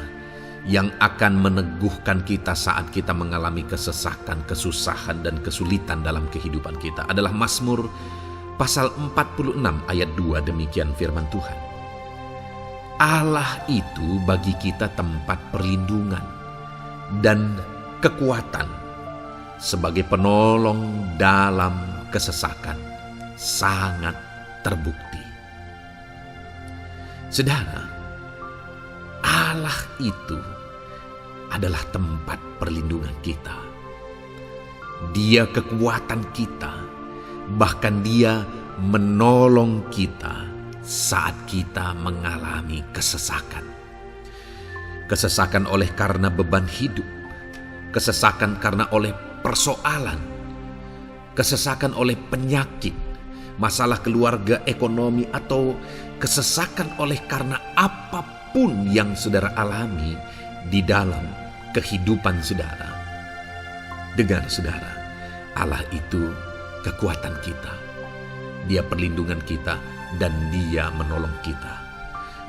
yang akan meneguhkan kita saat kita mengalami kesesakan, kesusahan dan kesulitan dalam kehidupan kita adalah Mazmur pasal 46 ayat 2. Demikian firman Tuhan. Allah itu bagi kita tempat perlindungan dan kekuatan sebagai penolong dalam kesesakan, sangat terbukti. Saudara, Allah itu adalah tempat perlindungan kita. Dia kekuatan kita, bahkan Dia menolong kita saat kita mengalami kesesakan. Kesesakan oleh karena beban hidup, kesesakan karena oleh persoalan, kesesakan oleh penyakit, masalah keluarga, ekonomi, atau kesesakan oleh karena apapun yang saudara alami di dalam kehidupan saudara. Dengar saudara, Allah itu kekuatan kita. Dia perlindungan kita dan Dia menolong kita.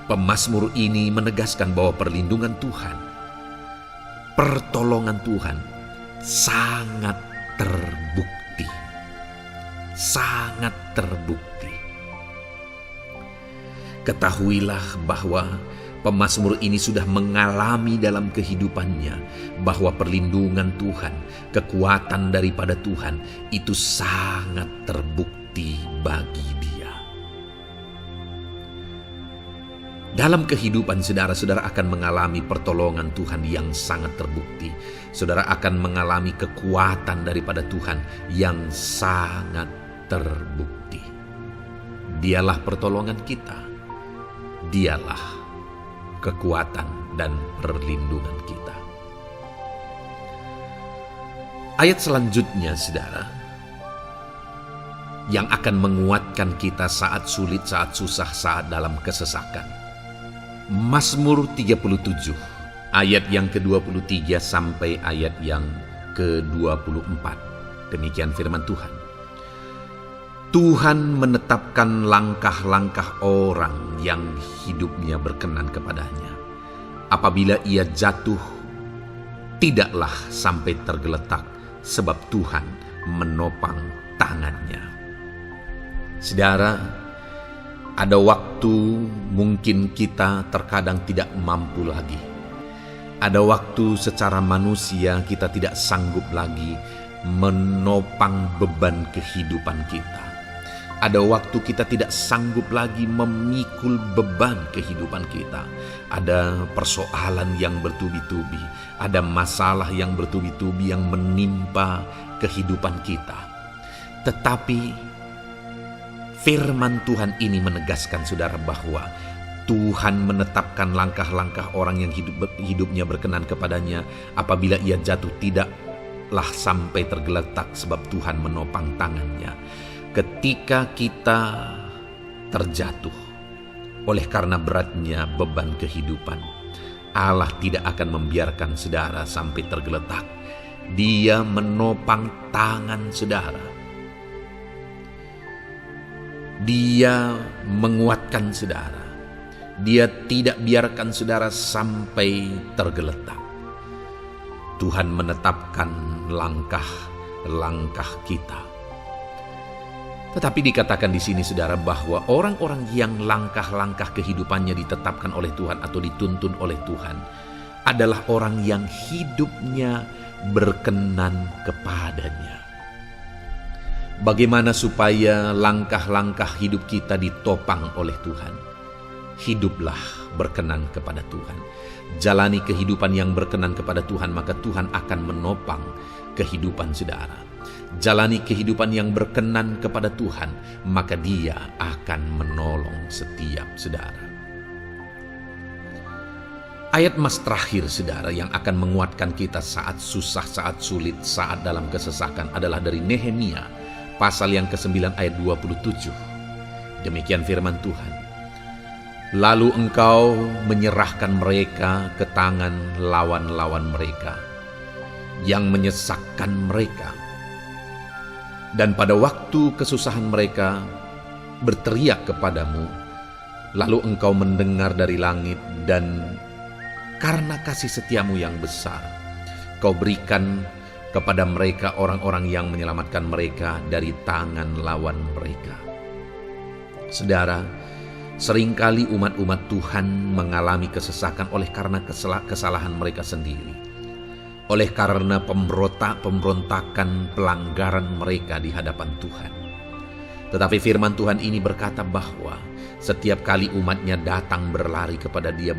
Pemazmur ini menegaskan bahwa perlindungan Tuhan, pertolongan Tuhan sangat terbukti. Sangat terbukti. Ketahuilah bahwa pemazmur ini sudah mengalami dalam kehidupannya bahwa perlindungan Tuhan, kekuatan daripada Tuhan itu sangat terbukti bagi dia. Dalam kehidupan saudara akan mengalami pertolongan Tuhan yang sangat terbukti. Saudara akan mengalami kekuatan daripada Tuhan yang sangat terbukti. Dialah pertolongan kita. Dialah kekuatan dan perlindungan kita. Ayat selanjutnya, saudara, yang akan menguatkan kita saat sulit, saat susah, saat dalam kesesakan. Mazmur 37, ayat yang ke-23 sampai ayat yang ke-24. Demikian firman Tuhan. Tuhan menetapkan langkah-langkah orang yang hidupnya berkenan kepadanya. Apabila ia jatuh, tidaklah sampai tergeletak, sebab Tuhan menopang tangannya. Saudara, ada waktu mungkin kita terkadang tidak mampu lagi. Ada waktu secara manusia kita tidak sanggup lagi menopang beban kehidupan kita. Ada waktu kita tidak sanggup lagi memikul beban kehidupan kita. Ada persoalan yang bertubi-tubi, ada masalah yang bertubi-tubi yang menimpa kehidupan kita. Tetapi firman Tuhan ini menegaskan, saudara, bahwa Tuhan menetapkan langkah-langkah orang yang hidupnya berkenan kepadanya. Apabila ia jatuh, tidaklah sampai tergeletak, sebab Tuhan menopang tangannya. Ketika kita terjatuh oleh karena beratnya beban kehidupan, Allah tidak akan membiarkan saudara sampai tergeletak. Dia menopang tangan saudara. Dia menguatkan saudara. Dia tidak biarkan saudara sampai tergeletak. Tuhan menetapkan langkah-langkah kita. Tetapi dikatakan di sini, saudara, bahwa orang-orang yang langkah-langkah kehidupannya ditetapkan oleh Tuhan atau dituntun oleh Tuhan adalah orang yang hidupnya berkenan kepadanya. Bagaimana supaya langkah-langkah hidup kita ditopang oleh Tuhan? Hiduplah berkenan kepada Tuhan. Jalani kehidupan yang berkenan kepada Tuhan, maka Tuhan akan menopang kehidupan saudara. Jalani kehidupan yang berkenan kepada Tuhan, maka Dia akan menolong setiap saudara. Ayat mas terakhir, saudara, yang akan menguatkan kita saat susah, saat sulit, saat dalam kesesakan adalah dari Nehemia, pasal yang ke-9 ayat 27. Demikian firman Tuhan. Lalu engkau menyerahkan mereka ke tangan lawan-lawan mereka yang menyesakkan mereka. Dan pada waktu kesusahan mereka berteriak kepadamu, lalu engkau mendengar dari langit, dan karena kasih setiamu yang besar, kau berikan kepada mereka orang-orang yang menyelamatkan mereka dari tangan lawan mereka. Saudara, seringkali umat-umat Tuhan mengalami kesesakan oleh karena kesalahan mereka sendiri. Oleh karena pemberontakan, pelanggaran mereka di hadapan Tuhan. Tetapi firman Tuhan ini berkata bahwa setiap kali umatnya datang berlari kepada Dia,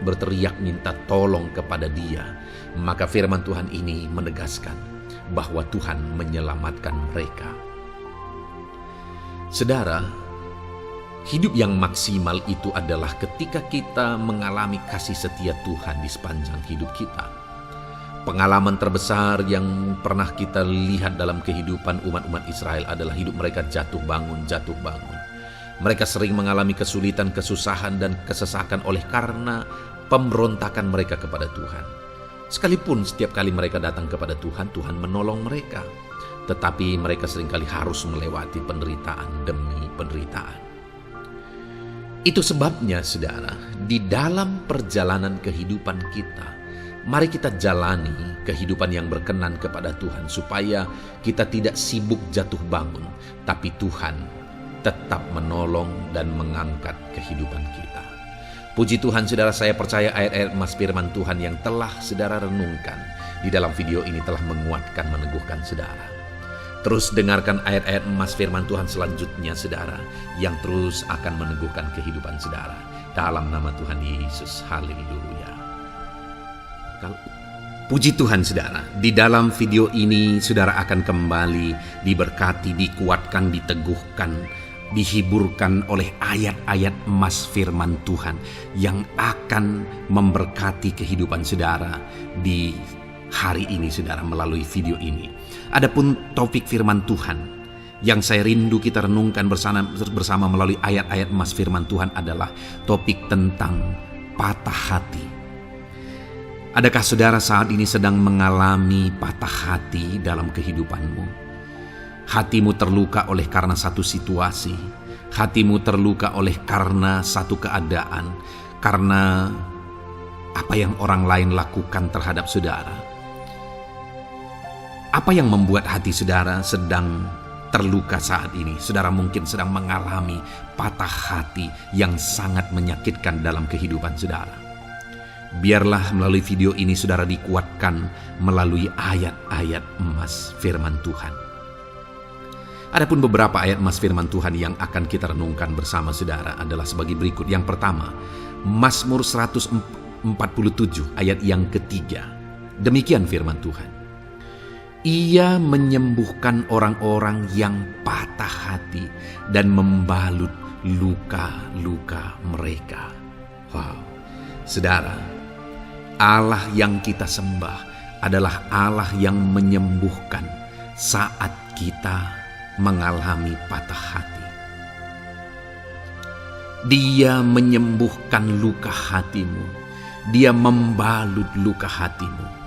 berteriak minta tolong kepada Dia, maka firman Tuhan ini menegaskan bahwa Tuhan menyelamatkan mereka. Saudara, hidup yang maksimal itu adalah ketika kita mengalami kasih setia Tuhan di sepanjang hidup kita. Pengalaman terbesar yang pernah kita lihat dalam kehidupan umat-umat Israel adalah hidup mereka jatuh bangun. Mereka sering mengalami kesulitan, kesusahan, dan kesesakan oleh karena pemberontakan mereka kepada Tuhan. Sekalipun setiap kali mereka datang kepada Tuhan, Tuhan menolong mereka. Tetapi mereka seringkali harus melewati penderitaan demi penderitaan. Itu sebabnya, saudara, di dalam perjalanan kehidupan kita, mari kita jalani kehidupan yang berkenan kepada Tuhan, supaya kita tidak sibuk jatuh bangun, tapi Tuhan tetap menolong dan mengangkat kehidupan kita. Puji Tuhan, saudara, saya percaya ayat-ayat emas firman Tuhan yang telah saudara renungkan di dalam video ini telah menguatkan, meneguhkan saudara. Terus dengarkan ayat-ayat emas firman Tuhan selanjutnya, saudara, yang terus akan meneguhkan kehidupan saudara. Dalam nama Tuhan Yesus, haleluya. Puji Tuhan, saudara, di dalam video ini saudara akan kembali diberkati, dikuatkan, diteguhkan, dihiburkan oleh ayat-ayat emas firman Tuhan yang akan memberkati kehidupan saudara di hari ini saudara melalui video ini. Adapun topik firman Tuhan yang saya rindu kita renungkan bersama melalui ayat-ayat emas firman Tuhan adalah topik tentang patah hati. Adakah saudara saat ini sedang mengalami patah hati dalam kehidupanmu? Hatimu terluka oleh karena satu situasi, hatimu terluka oleh karena satu keadaan, karena apa yang orang lain lakukan terhadap saudara. Apa yang membuat hati saudara sedang terluka saat ini? Saudara mungkin sedang mengalami patah hati yang sangat menyakitkan dalam kehidupan saudara. Biarlah melalui video ini saudara dikuatkan melalui ayat-ayat emas firman Tuhan. Adapun beberapa ayat emas firman Tuhan yang akan kita renungkan bersama saudara adalah sebagai berikut. Yang pertama, Mazmur 147 ayat yang ketiga. Demikian firman Tuhan. Ia menyembuhkan orang-orang yang patah hati dan membalut luka-luka mereka. Wow, saudara, Allah yang kita sembah adalah Allah yang menyembuhkan saat kita mengalami patah hati. Dia menyembuhkan luka hatimu. Dia membalut luka hatimu.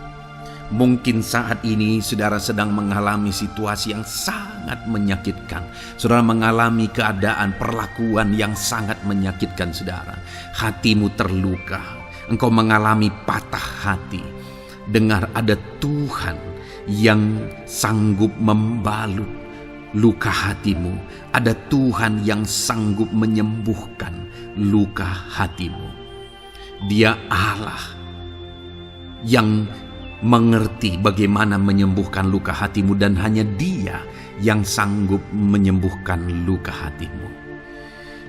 Mungkin saat ini saudara sedang mengalami situasi yang sangat menyakitkan. Saudara mengalami keadaan perlakuan yang sangat menyakitkan saudara. Hatimu terluka. Engkau mengalami patah hati. Dengar, ada Tuhan yang sanggup membalut luka hatimu. Ada Tuhan yang sanggup menyembuhkan luka hatimu. Dia Allah yang mengerti bagaimana menyembuhkan luka hatimu, dan hanya Dia yang sanggup menyembuhkan luka hatimu.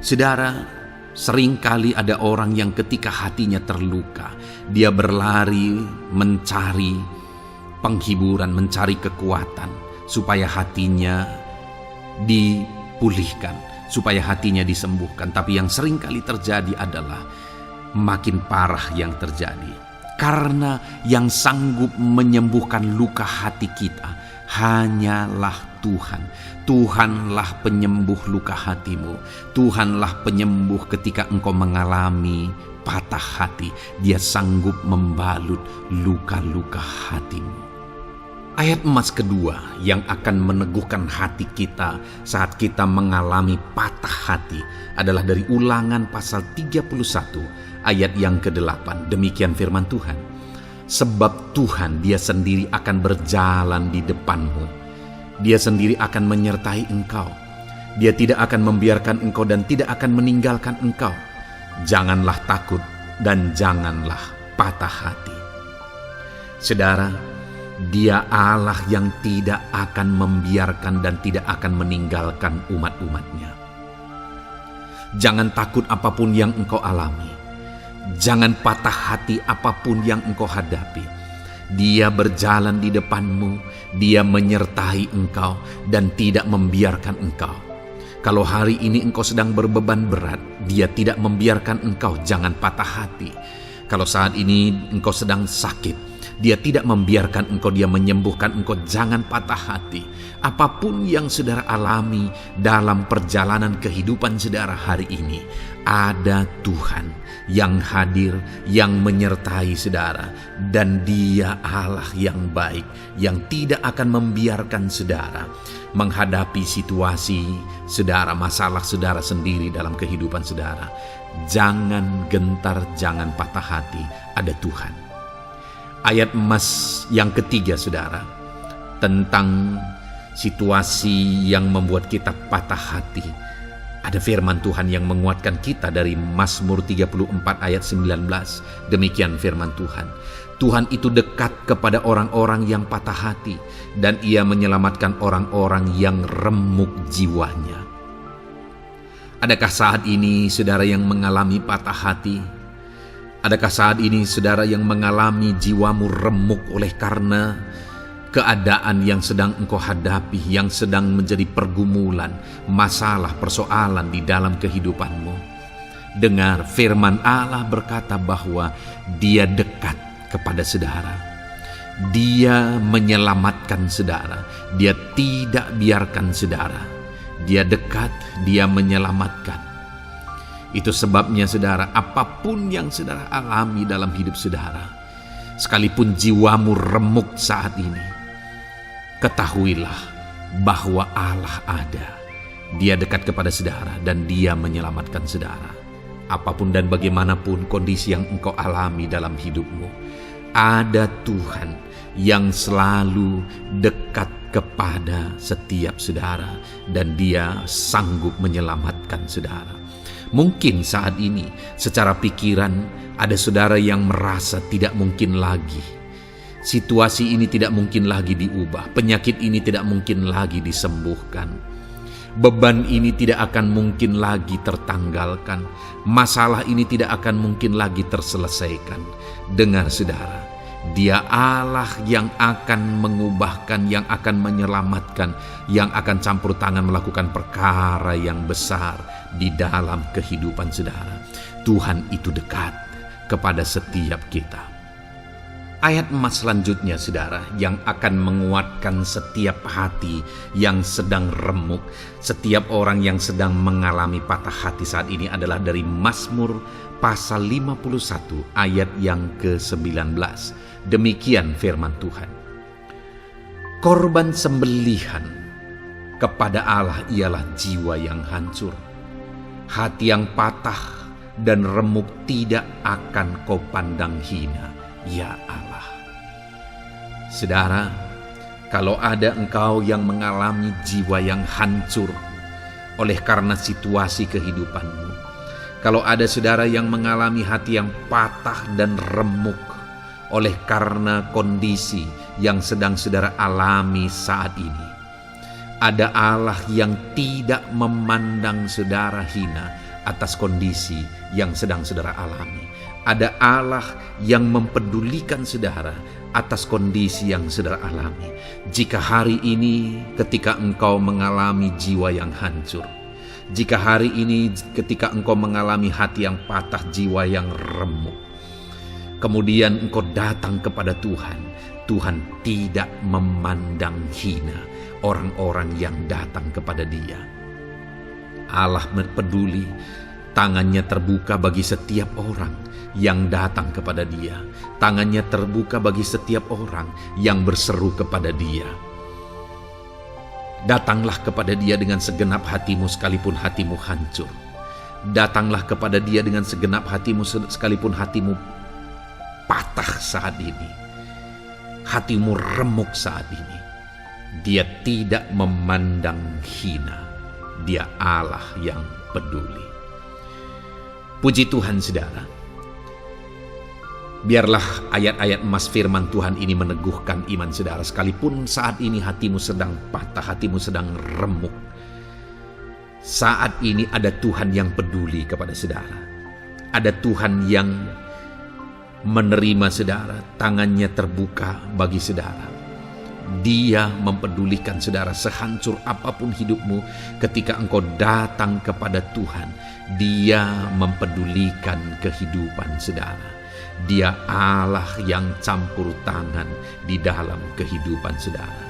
Saudara, seringkali ada orang yang ketika hatinya terluka, dia berlari mencari penghiburan, mencari kekuatan supaya hatinya dipulihkan, supaya hatinya disembuhkan. Tapi yang seringkali terjadi adalah makin parah yang terjadi. Karena yang sanggup menyembuhkan luka hati kita hanyalah Tuhan. Tuhanlah penyembuh luka hatimu. Tuhanlah penyembuh ketika engkau mengalami patah hati. Dia sanggup membalut luka-luka hatimu. Ayat emas kedua yang akan meneguhkan hati kita saat kita mengalami patah hati adalah dari Ulangan pasal 31 ayat yang ke-8. Demikian firman Tuhan. Sebab Tuhan Dia sendiri akan berjalan di depanmu. Dia sendiri akan menyertai engkau. Dia tidak akan membiarkan engkau dan tidak akan meninggalkan engkau. Janganlah takut dan janganlah patah hati. Saudara, Dia Allah yang tidak akan membiarkan dan tidak akan meninggalkan umat-umatnya. Jangan takut apapun yang engkau alami. Jangan patah hati apapun yang engkau hadapi. Dia berjalan di depanmu. Dia menyertai engkau dan tidak membiarkan engkau. Kalau hari ini engkau sedang berbeban berat, Dia tidak membiarkan engkau. Jangan patah hati. Kalau saat ini engkau sedang sakit, Dia tidak membiarkan engkau, Dia menyembuhkan engkau. Jangan patah hati. Apapun yang saudara alami dalam perjalanan kehidupan saudara hari ini, ada Tuhan yang hadir, yang menyertai saudara. Dan Dia Allah yang baik, yang tidak akan membiarkan saudara menghadapi situasi saudara, masalah saudara sendiri dalam kehidupan saudara. Jangan gentar, jangan patah hati. Ada Tuhan. Ayat emas yang ketiga saudara, tentang situasi yang membuat kita patah hati. Ada firman Tuhan yang menguatkan kita dari Mazmur 34 ayat 19. Demikian firman Tuhan. Tuhan itu dekat kepada orang-orang yang patah hati, dan Ia menyelamatkan orang-orang yang remuk jiwanya. Adakah saat ini saudara yang mengalami patah hati? Adakah saat ini saudara yang mengalami jiwamu remuk oleh karena keadaan yang sedang engkau hadapi, yang sedang menjadi pergumulan, masalah, persoalan di dalam kehidupanmu? Dengar, firman Allah berkata bahwa Dia dekat kepada saudara. Dia menyelamatkan saudara. Dia tidak biarkan saudara. Dia dekat, dia menyelamatkan. Itu sebabnya saudara, apapun yang saudara alami dalam hidup saudara, sekalipun jiwamu remuk saat ini, ketahuilah bahwa Allah ada. Dia dekat kepada saudara dan dia menyelamatkan saudara. Apapun dan bagaimanapun kondisi yang engkau alami dalam hidupmu, ada Tuhan yang selalu dekat kepada setiap saudara dan dia sanggup menyelamatkan saudara. Mungkin saat ini secara pikiran ada saudara yang merasa tidak mungkin lagi. Situasi ini tidak mungkin lagi diubah. Penyakit ini tidak mungkin lagi disembuhkan. Beban ini tidak akan mungkin lagi tertanggalkan. Masalah ini tidak akan mungkin lagi terselesaikan. Dengar saudara, Dia Allah yang akan mengubahkan, yang akan menyelamatkan, yang akan campur tangan melakukan perkara yang besar di dalam kehidupan saudara. Tuhan itu dekat kepada setiap kita. Ayat emas selanjutnya saudara, yang akan menguatkan setiap hati yang sedang remuk, setiap orang yang sedang mengalami patah hati saat ini adalah dari Mazmur pasal 51 ayat yang ke-19. Demikian firman Tuhan. Korban sembelihan kepada Allah ialah jiwa yang hancur. Hati yang patah dan remuk tidak akan kau pandang hina, ya Allah. Saudara, kalau ada engkau yang mengalami jiwa yang hancur oleh karena situasi kehidupanmu, kalau ada saudara yang mengalami hati yang patah dan remuk oleh karena kondisi yang sedang saudara alami saat ini, ada Allah yang tidak memandang saudara hina atas kondisi yang sedang saudara alami. Ada Allah yang mempedulikan saudara atas kondisi yang saudara alami. Jika hari ini ketika engkau mengalami jiwa yang hancur, jika hari ini ketika engkau mengalami hati yang patah, jiwa yang remuk, kemudian engkau datang kepada Tuhan, Tuhan tidak memandang hina orang-orang yang datang kepada Dia. Allah peduli, tangannya terbuka bagi setiap orang yang datang kepada Dia. Tangannya terbuka bagi setiap orang yang berseru kepada Dia. Datanglah kepada Dia dengan segenap hatimu sekalipun hatimu hancur. Datanglah kepada Dia dengan segenap hatimu sekalipun hatimu patah saat ini. Hatimu remuk saat ini. Dia tidak memandang hina. Dia Allah yang peduli. Puji Tuhan saudara. Biarlah ayat-ayat emas firman Tuhan ini meneguhkan iman saudara. Sekalipun saat ini hatimu sedang patah, hatimu sedang remuk. Saat ini ada Tuhan yang peduli kepada saudara. Ada Tuhan yang menerima saudara, tangannya terbuka bagi saudara. Dia mempedulikan saudara sehancur apapun hidupmu. Ketika engkau datang kepada Tuhan, Dia mempedulikan kehidupan saudara. Dia Allah yang campur tangan di dalam kehidupan saudara.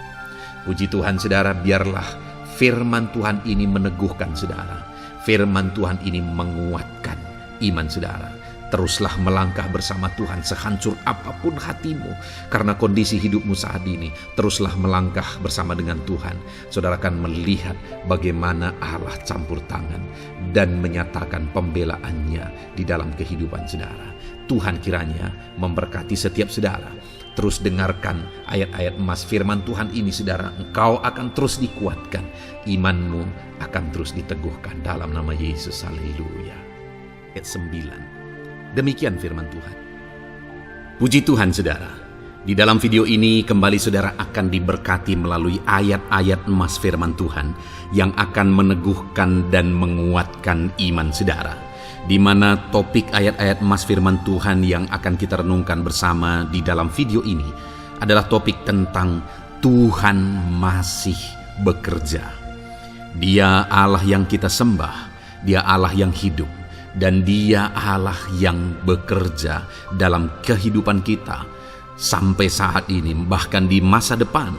Puji Tuhan saudara, biarlah firman Tuhan ini meneguhkan saudara. Firman Tuhan ini menguatkan iman saudara. Teruslah melangkah bersama Tuhan sehancur apapun hatimu karena kondisi hidupmu saat ini. Teruslah melangkah bersama dengan Tuhan. Saudara akan melihat bagaimana Allah campur tangan dan menyatakan pembelaannya di dalam kehidupan saudara. Tuhan kiranya memberkati setiap saudara. Terus dengarkan ayat-ayat emas firman Tuhan ini saudara. Engkau akan terus dikuatkan. Imanmu akan terus diteguhkan dalam nama Yesus. Haleluya. Ayat 9. Demikian firman Tuhan. Puji Tuhan saudara. Di dalam video ini kembali saudara akan diberkati melalui ayat-ayat emas firman Tuhan yang akan meneguhkan dan menguatkan iman saudara. Di mana topik ayat-ayat emas firman Tuhan yang akan kita renungkan bersama di dalam video ini adalah topik tentang Tuhan masih bekerja. Dia Allah yang kita sembah, Dia Allah yang hidup, dan Dia Allah yang bekerja dalam kehidupan kita, Sampai saat ini, bahkan di masa depan,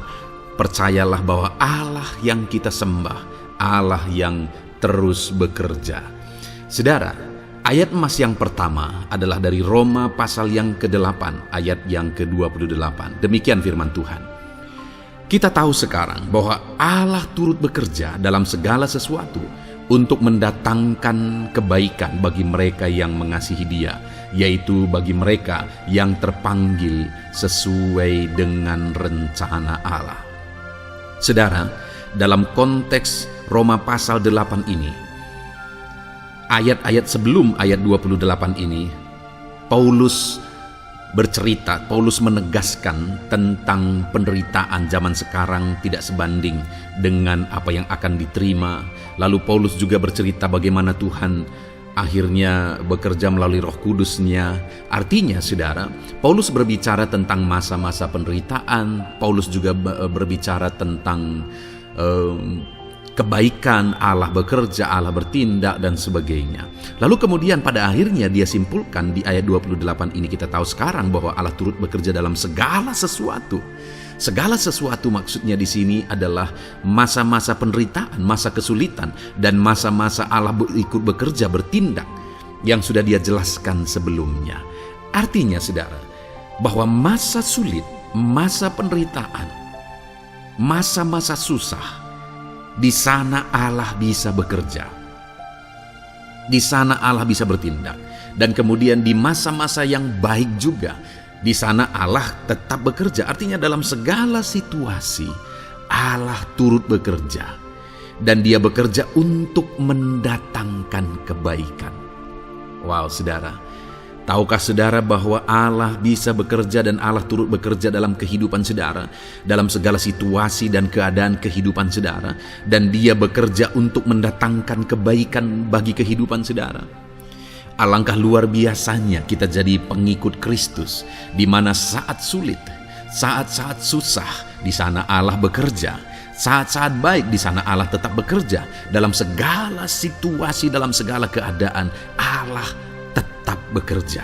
percayalah bahwa Allah yang kita sembah, Allah yang terus bekerja. Saudara, ayat emas yang pertama adalah dari Roma pasal yang ke-8, ayat yang ke-28. Demikian firman Tuhan. Kita tahu sekarang bahwa Allah turut bekerja dalam segala sesuatu untuk mendatangkan kebaikan bagi mereka yang mengasihi Dia, yaitu bagi mereka yang terpanggil sesuai dengan rencana Allah. Saudara, dalam konteks Roma pasal 8 ini, ayat-ayat sebelum ayat 28 ini, Paulus menegaskan tentang penderitaan zaman sekarang tidak sebanding dengan apa yang akan diterima. Lalu Paulus juga bercerita bagaimana Tuhan akhirnya bekerja melalui Roh Kudus-Nya. Artinya, saudara, Paulus berbicara tentang masa-masa penderitaan. Paulus juga berbicara tentang kebaikan, Allah bekerja, Allah bertindak, dan sebagainya. Lalu kemudian pada akhirnya dia simpulkan di ayat 28 ini, kita tahu sekarang bahwa Allah turut bekerja dalam segala sesuatu. Segala sesuatu maksudnya di sini adalah masa-masa penderitaan, masa kesulitan, dan masa-masa Allah ikut bekerja, bertindak, yang sudah dia jelaskan sebelumnya. Artinya, saudara, bahwa masa sulit, masa penderitaan, masa-masa susah, di sana Allah bisa bekerja. Di sana Allah bisa bertindak. Dan kemudian di masa-masa yang baik juga, di sana Allah tetap bekerja. Artinya dalam segala situasi Allah turut bekerja. Dan Dia bekerja untuk mendatangkan kebaikan. Wow, saudara. Tahukah saudara bahwa Allah bisa bekerja dan Allah turut bekerja dalam kehidupan saudara, dalam segala situasi dan keadaan kehidupan saudara, dan Dia bekerja untuk mendatangkan kebaikan bagi kehidupan saudara? Alangkah luar biasanya kita jadi pengikut Kristus, di mana saat sulit, saat-saat susah, di sana Allah bekerja. Saat-saat baik, di sana Allah tetap bekerja. Dalam segala situasi, dalam segala keadaan, Allah tetap bekerja.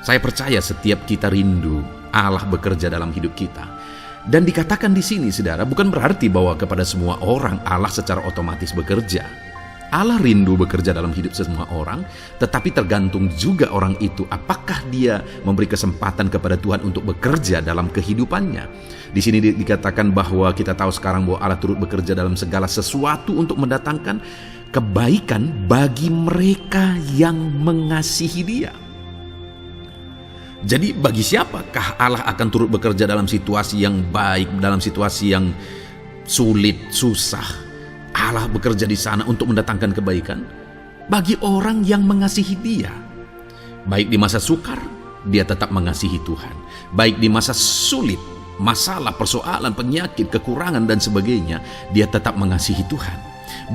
Saya percaya setiap kita rindu Allah bekerja dalam hidup kita. Dan dikatakan di sini, saudara, bukan berarti bahwa kepada semua orang Allah secara otomatis bekerja. Allah rindu bekerja dalam hidup semua orang, tetapi tergantung juga orang itu apakah dia memberi kesempatan kepada Tuhan untuk bekerja dalam kehidupannya. Di sini dikatakan bahwa kita tahu sekarang bahwa Allah turut bekerja dalam segala sesuatu untuk mendatangkan kebaikan bagi mereka yang mengasihi Dia. Jadi bagi siapakah Allah akan turut bekerja dalam situasi yang baik, dalam situasi yang sulit, susah? Allah bekerja di sana untuk mendatangkan kebaikan bagi orang yang mengasihi Dia. Baik di masa sukar, dia tetap mengasihi Tuhan. Baik di masa sulit, masalah, persoalan, penyakit, kekurangan, dan sebagainya, dia tetap mengasihi Tuhan.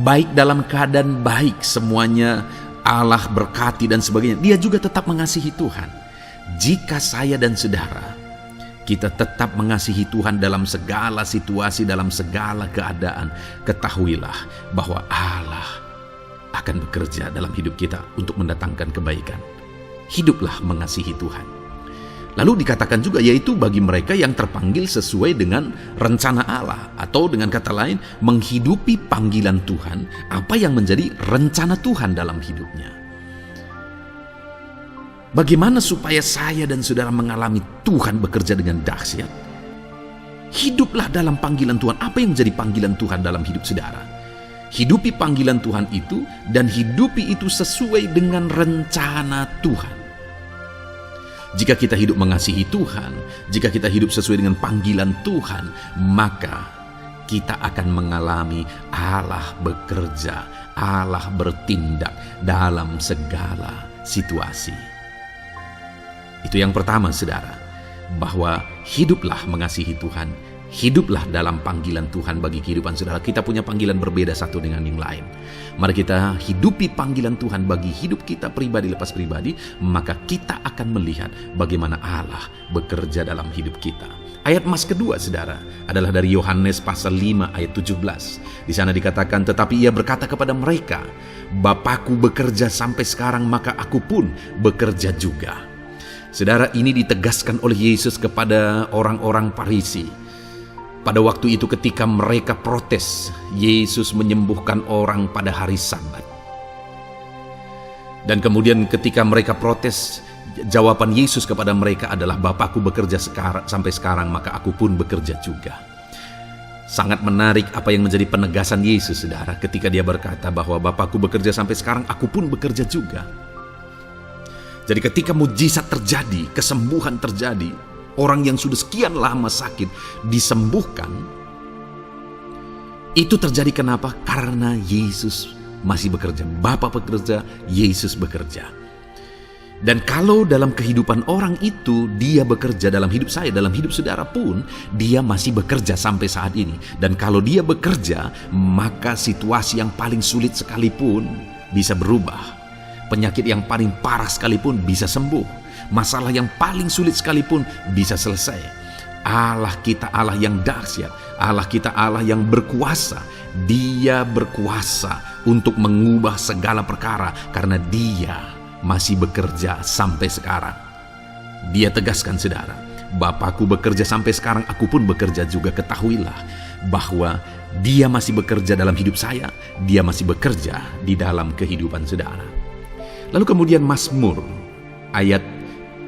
Baik dalam keadaan baik, semuanya Allah berkati dan sebagainya, dia juga tetap mengasihi Tuhan. Jika saya dan saudara, kita tetap mengasihi Tuhan dalam segala situasi, dalam segala keadaan, ketahuilah bahwa Allah akan bekerja dalam hidup kita untuk mendatangkan kebaikan. Hiduplah mengasihi Tuhan. Lalu dikatakan juga, yaitu bagi mereka yang terpanggil sesuai dengan rencana Allah, atau dengan kata lain, menghidupi panggilan Tuhan, apa yang menjadi rencana Tuhan dalam hidupnya. Bagaimana supaya saya dan saudara mengalami Tuhan bekerja dengan dahsyat? Hiduplah dalam panggilan Tuhan. Apa yang menjadi panggilan Tuhan dalam hidup saudara? Hidupi panggilan Tuhan itu, dan hidupi itu sesuai dengan rencana Tuhan. Jika kita hidup mengasihi Tuhan, jika kita hidup sesuai dengan panggilan Tuhan, maka kita akan mengalami Allah bekerja, Allah bertindak dalam segala situasi. Itu yang pertama, saudara, bahwa hiduplah mengasihi Tuhan, hiduplah dalam panggilan Tuhan bagi kehidupan saudara. Kita punya panggilan berbeda satu dengan yang lain. Mari kita hidupi panggilan Tuhan bagi hidup kita pribadi lepas pribadi, maka kita akan melihat bagaimana Allah bekerja dalam hidup kita. Ayat emas kedua, saudara, adalah dari Yohanes pasal 5 ayat 17. Di sana dikatakan, tetapi Ia berkata kepada mereka, Bapakku bekerja sampai sekarang, maka aku pun bekerja juga. Saudara, ini ditegaskan oleh Yesus kepada orang-orang Farisi. Pada waktu itu ketika mereka protes, Yesus menyembuhkan orang pada hari Sabat. Dan kemudian ketika mereka protes, jawaban Yesus kepada mereka adalah, Bapakku bekerja sampai sekarang, maka aku pun bekerja juga. Sangat menarik apa yang menjadi penegasan Yesus, saudara, ketika dia berkata bahwa Bapakku bekerja sampai sekarang, aku pun bekerja juga. Jadi ketika mujizat terjadi, kesembuhan terjadi, orang yang sudah sekian lama sakit disembuhkan, itu terjadi kenapa? Karena Yesus masih bekerja. Bapa bekerja, Yesus bekerja. Dan kalau dalam kehidupan orang itu dia bekerja, dalam hidup saya, dalam hidup saudara pun, dia masih bekerja sampai saat ini. Dan kalau dia bekerja, maka situasi yang paling sulit sekalipun bisa berubah. Penyakit yang paling parah sekalipun bisa sembuh. Masalah yang paling sulit sekalipun bisa selesai. Allah kita Allah yang dahsyat, Allah kita Allah yang berkuasa. Dia berkuasa untuk mengubah segala perkara karena dia masih bekerja sampai sekarang. Dia tegaskan, saudara, Bapakku bekerja sampai sekarang, aku pun bekerja juga. Ketahuilah bahwa dia masih bekerja dalam hidup saya, dia masih bekerja di dalam kehidupan saudara. Lalu kemudian Mazmur ayat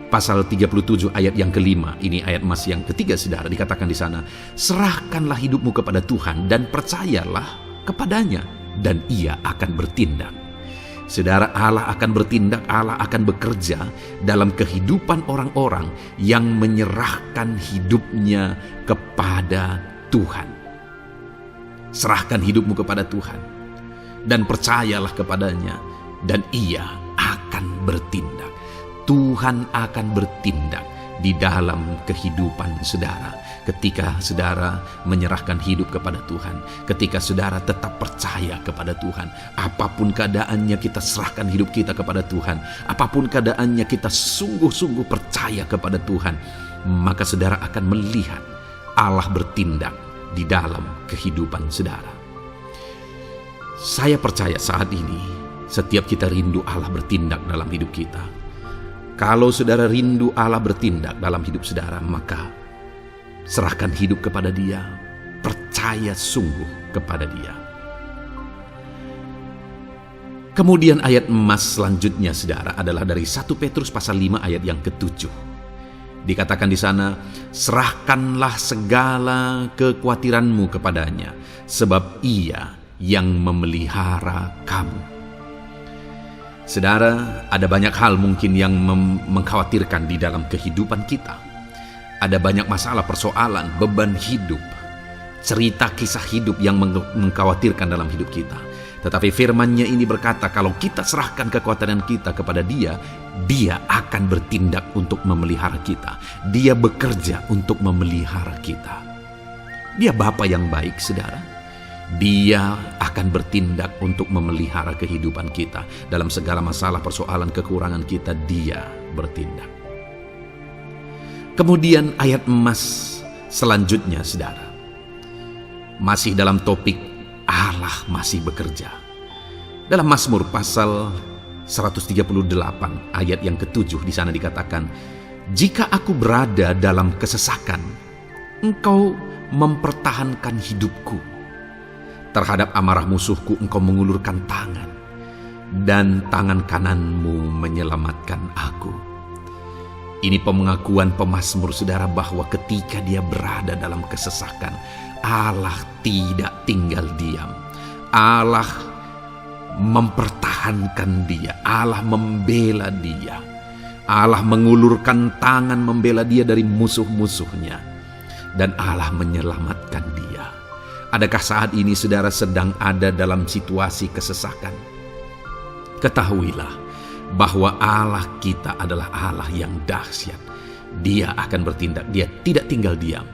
pasal 37 ayat yang kelima, ini ayat emas yang ketiga, saudara, dikatakan di sana, serahkanlah hidupmu kepada Tuhan dan percayalah kepadanya, dan ia akan bertindak. Saudara, Allah akan bertindak, Allah akan bekerja dalam kehidupan orang-orang yang menyerahkan hidupnya kepada Tuhan. Serahkan hidupmu kepada Tuhan dan percayalah kepadanya, dan ia akan bertindak. Tuhan akan bertindak di dalam kehidupan saudara. Ketika saudara menyerahkan hidup kepada Tuhan, ketika saudara tetap percaya kepada Tuhan, apapun keadaannya kita serahkan hidup kita kepada Tuhan, apapun keadaannya kita sungguh-sungguh percaya kepada Tuhan, maka saudara akan melihat Allah bertindak di dalam kehidupan saudara. Saya percaya saat ini setiap kita rindu Allah bertindak dalam hidup kita. Kalau saudara rindu Allah bertindak dalam hidup saudara, maka serahkan hidup kepada Dia, percaya sungguh kepada Dia. Kemudian ayat emas selanjutnya, saudara, adalah dari 1 Petrus pasal 5 ayat yang ke-7. Dikatakan di sana, serahkanlah segala kekhawatiranmu kepadanya, sebab Ia yang memelihara kamu. Saudara, ada banyak hal mungkin yang mengkhawatirkan di dalam kehidupan kita. Ada banyak masalah, persoalan, beban hidup, cerita kisah hidup yang mengkhawatirkan dalam hidup kita. Tetapi firman-Nya ini berkata, kalau kita serahkan kekhawatiran kita kepada Dia, Dia akan bertindak untuk memelihara kita. Dia bekerja untuk memelihara kita. Dia Bapa yang baik, saudara. Dia akan bertindak untuk memelihara kehidupan kita. Dalam segala masalah, persoalan, kekurangan kita, Dia bertindak. Kemudian ayat emas selanjutnya, saudara, masih dalam topik Allah masih bekerja. Dalam Mazmur pasal 138 ayat yang ke-7 di sana dikatakan, jika aku berada dalam kesesakan, Engkau mempertahankan hidupku. Terhadap amarah musuhku Engkau mengulurkan tangan, dan tangan kananmu menyelamatkan aku. Ini pengakuan pemazmur, saudara, bahwa ketika dia berada dalam kesesakan, Allah tidak tinggal diam. Allah mempertahankan dia, Allah membela dia, Allah mengulurkan tangan membela dia dari musuh-musuhnya, dan Allah menyelamatkan dia. Adakah saat ini saudara sedang ada dalam situasi kesesakan? Ketahuilah bahwa Allah kita adalah Allah yang dahsyat. Dia akan bertindak, Dia tidak tinggal diam.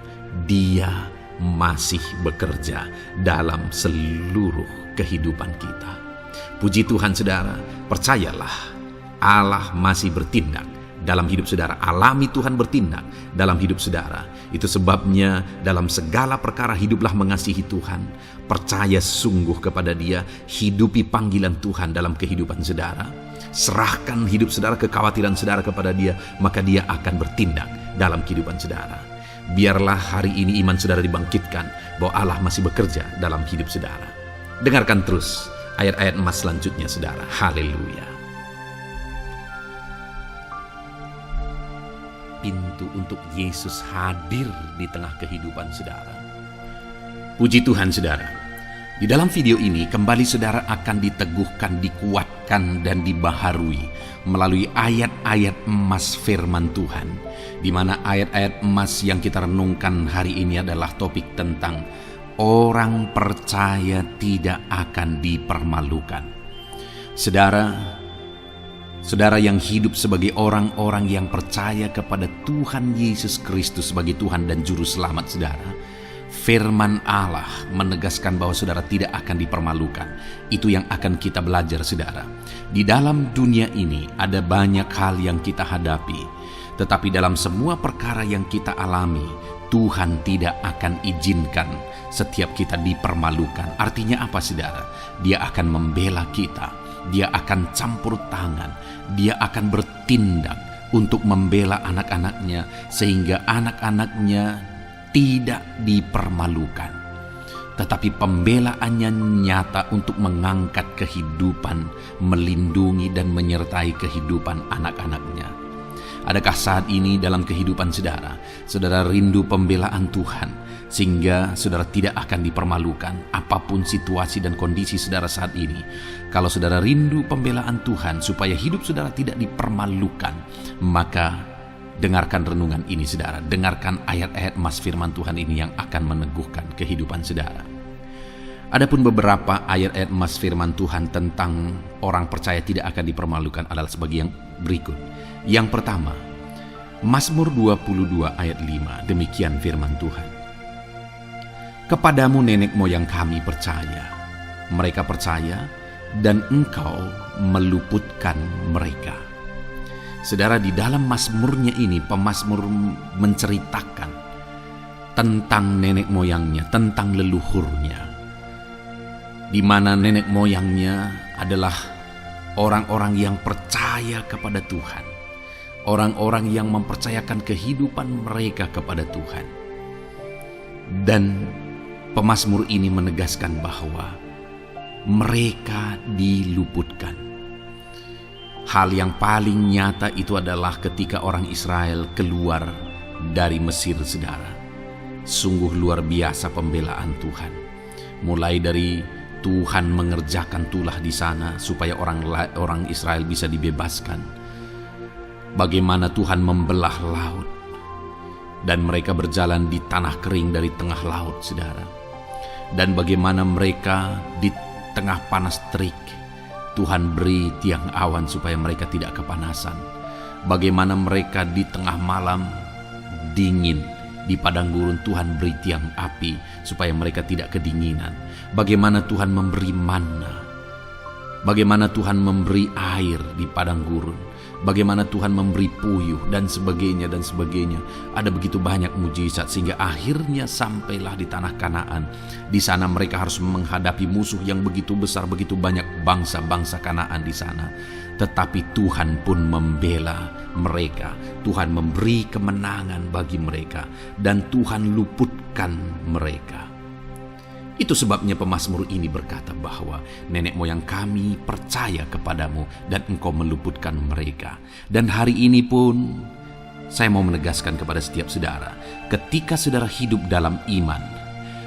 Dia masih bekerja dalam seluruh kehidupan kita. Puji Tuhan, saudara, percayalah Allah masih bertindak dalam hidup saudara. Alami Tuhan bertindak dalam hidup saudara. Itu sebabnya dalam segala perkara hiduplah mengasihi Tuhan, percaya sungguh kepada Dia, hidupi panggilan Tuhan dalam kehidupan saudara. Serahkan hidup saudara, kekhawatiran saudara kepada Dia, maka Dia akan bertindak dalam kehidupan saudara. Biarlah hari ini iman saudara dibangkitkan bahwa Allah masih bekerja dalam hidup saudara. Dengarkan terus ayat-ayat emas selanjutnya saudara. Haleluya. Pintu untuk Yesus hadir di tengah kehidupan saudara. Puji Tuhan saudara. Di dalam video ini kembali saudara akan diteguhkan, dikuatkan dan dibaharui melalui ayat-ayat emas firman Tuhan, di mana ayat-ayat emas yang kita renungkan hari ini adalah topik tentang orang percaya tidak akan dipermalukan. Saudara yang hidup sebagai orang-orang yang percaya kepada Tuhan Yesus Kristus sebagai Tuhan dan Juru Selamat saudara, firman Allah menegaskan bahwa saudara tidak akan dipermalukan. Itu yang akan kita belajar saudara. Di dalam dunia ini ada banyak hal yang kita hadapi, tetapi dalam semua perkara yang kita alami, Tuhan tidak akan izinkan setiap kita dipermalukan. Artinya apa saudara? Dia akan membela kita, Dia akan campur tangan, Dia akan bertindak untuk membela anak-anaknya sehingga anak-anaknya tidak dipermalukan. Tetapi pembelaannya nyata untuk mengangkat kehidupan, melindungi dan menyertai kehidupan anak-anaknya. Adakah saat ini dalam kehidupan saudara rindu pembelaan Tuhan sehingga saudara tidak akan dipermalukan apapun situasi dan kondisi saudara saat ini? Kalau saudara rindu pembelaan Tuhan supaya hidup saudara tidak dipermalukan, maka dengarkan renungan ini saudara, dengarkan ayat-ayat emas firman Tuhan ini yang akan meneguhkan kehidupan saudara. Adapun beberapa ayat-ayat emas firman Tuhan tentang orang percaya tidak akan dipermalukan adalah sebagai yang berikut. Yang pertama, Mazmur 22 ayat 5, demikian firman Tuhan. Kepadamu nenek moyang kami percaya, mereka percaya dan Engkau meluputkan mereka. Saudara, di dalam mazmurnya ini pemazmur menceritakan tentang nenek moyangnya, tentang leluhurnya, di mana nenek moyangnya adalah orang-orang yang percaya kepada Tuhan, orang-orang yang mempercayakan kehidupan mereka kepada Tuhan. Dan pemazmur ini menegaskan bahwa mereka diluputkan. Hal yang paling nyata itu adalah ketika orang Israel keluar dari Mesir saudara. Sungguh luar biasa pembelaan Tuhan. Mulai dari Tuhan mengerjakan tulah di sana supaya orang Israel bisa dibebaskan. Bagaimana Tuhan membelah laut dan mereka berjalan di tanah kering dari tengah laut saudara. Dan bagaimana mereka di tengah panas terik Tuhan beri tiang awan supaya mereka tidak kepanasan. Bagaimana mereka di tengah malam dingin di padang gurun, Tuhan beri tiang api supaya mereka tidak kedinginan. Bagaimana Tuhan memberi manna, bagaimana Tuhan memberi air di padang gurun, bagaimana Tuhan memberi puyuh dan sebagainya dan sebagainya. Ada begitu banyak mujizat sehingga akhirnya sampailah di tanah Kanaan. Di sana mereka harus menghadapi musuh yang begitu besar, begitu banyak bangsa-bangsa Kanaan di sana. Tetapi Tuhan pun membela mereka. Tuhan memberi kemenangan bagi mereka dan Tuhan luputkan mereka. Itu sebabnya pemazmur ini berkata bahwa nenek moyang kami percaya kepadamu dan Engkau meluputkan mereka. Dan hari ini pun saya mau menegaskan kepada setiap saudara, ketika saudara hidup dalam iman,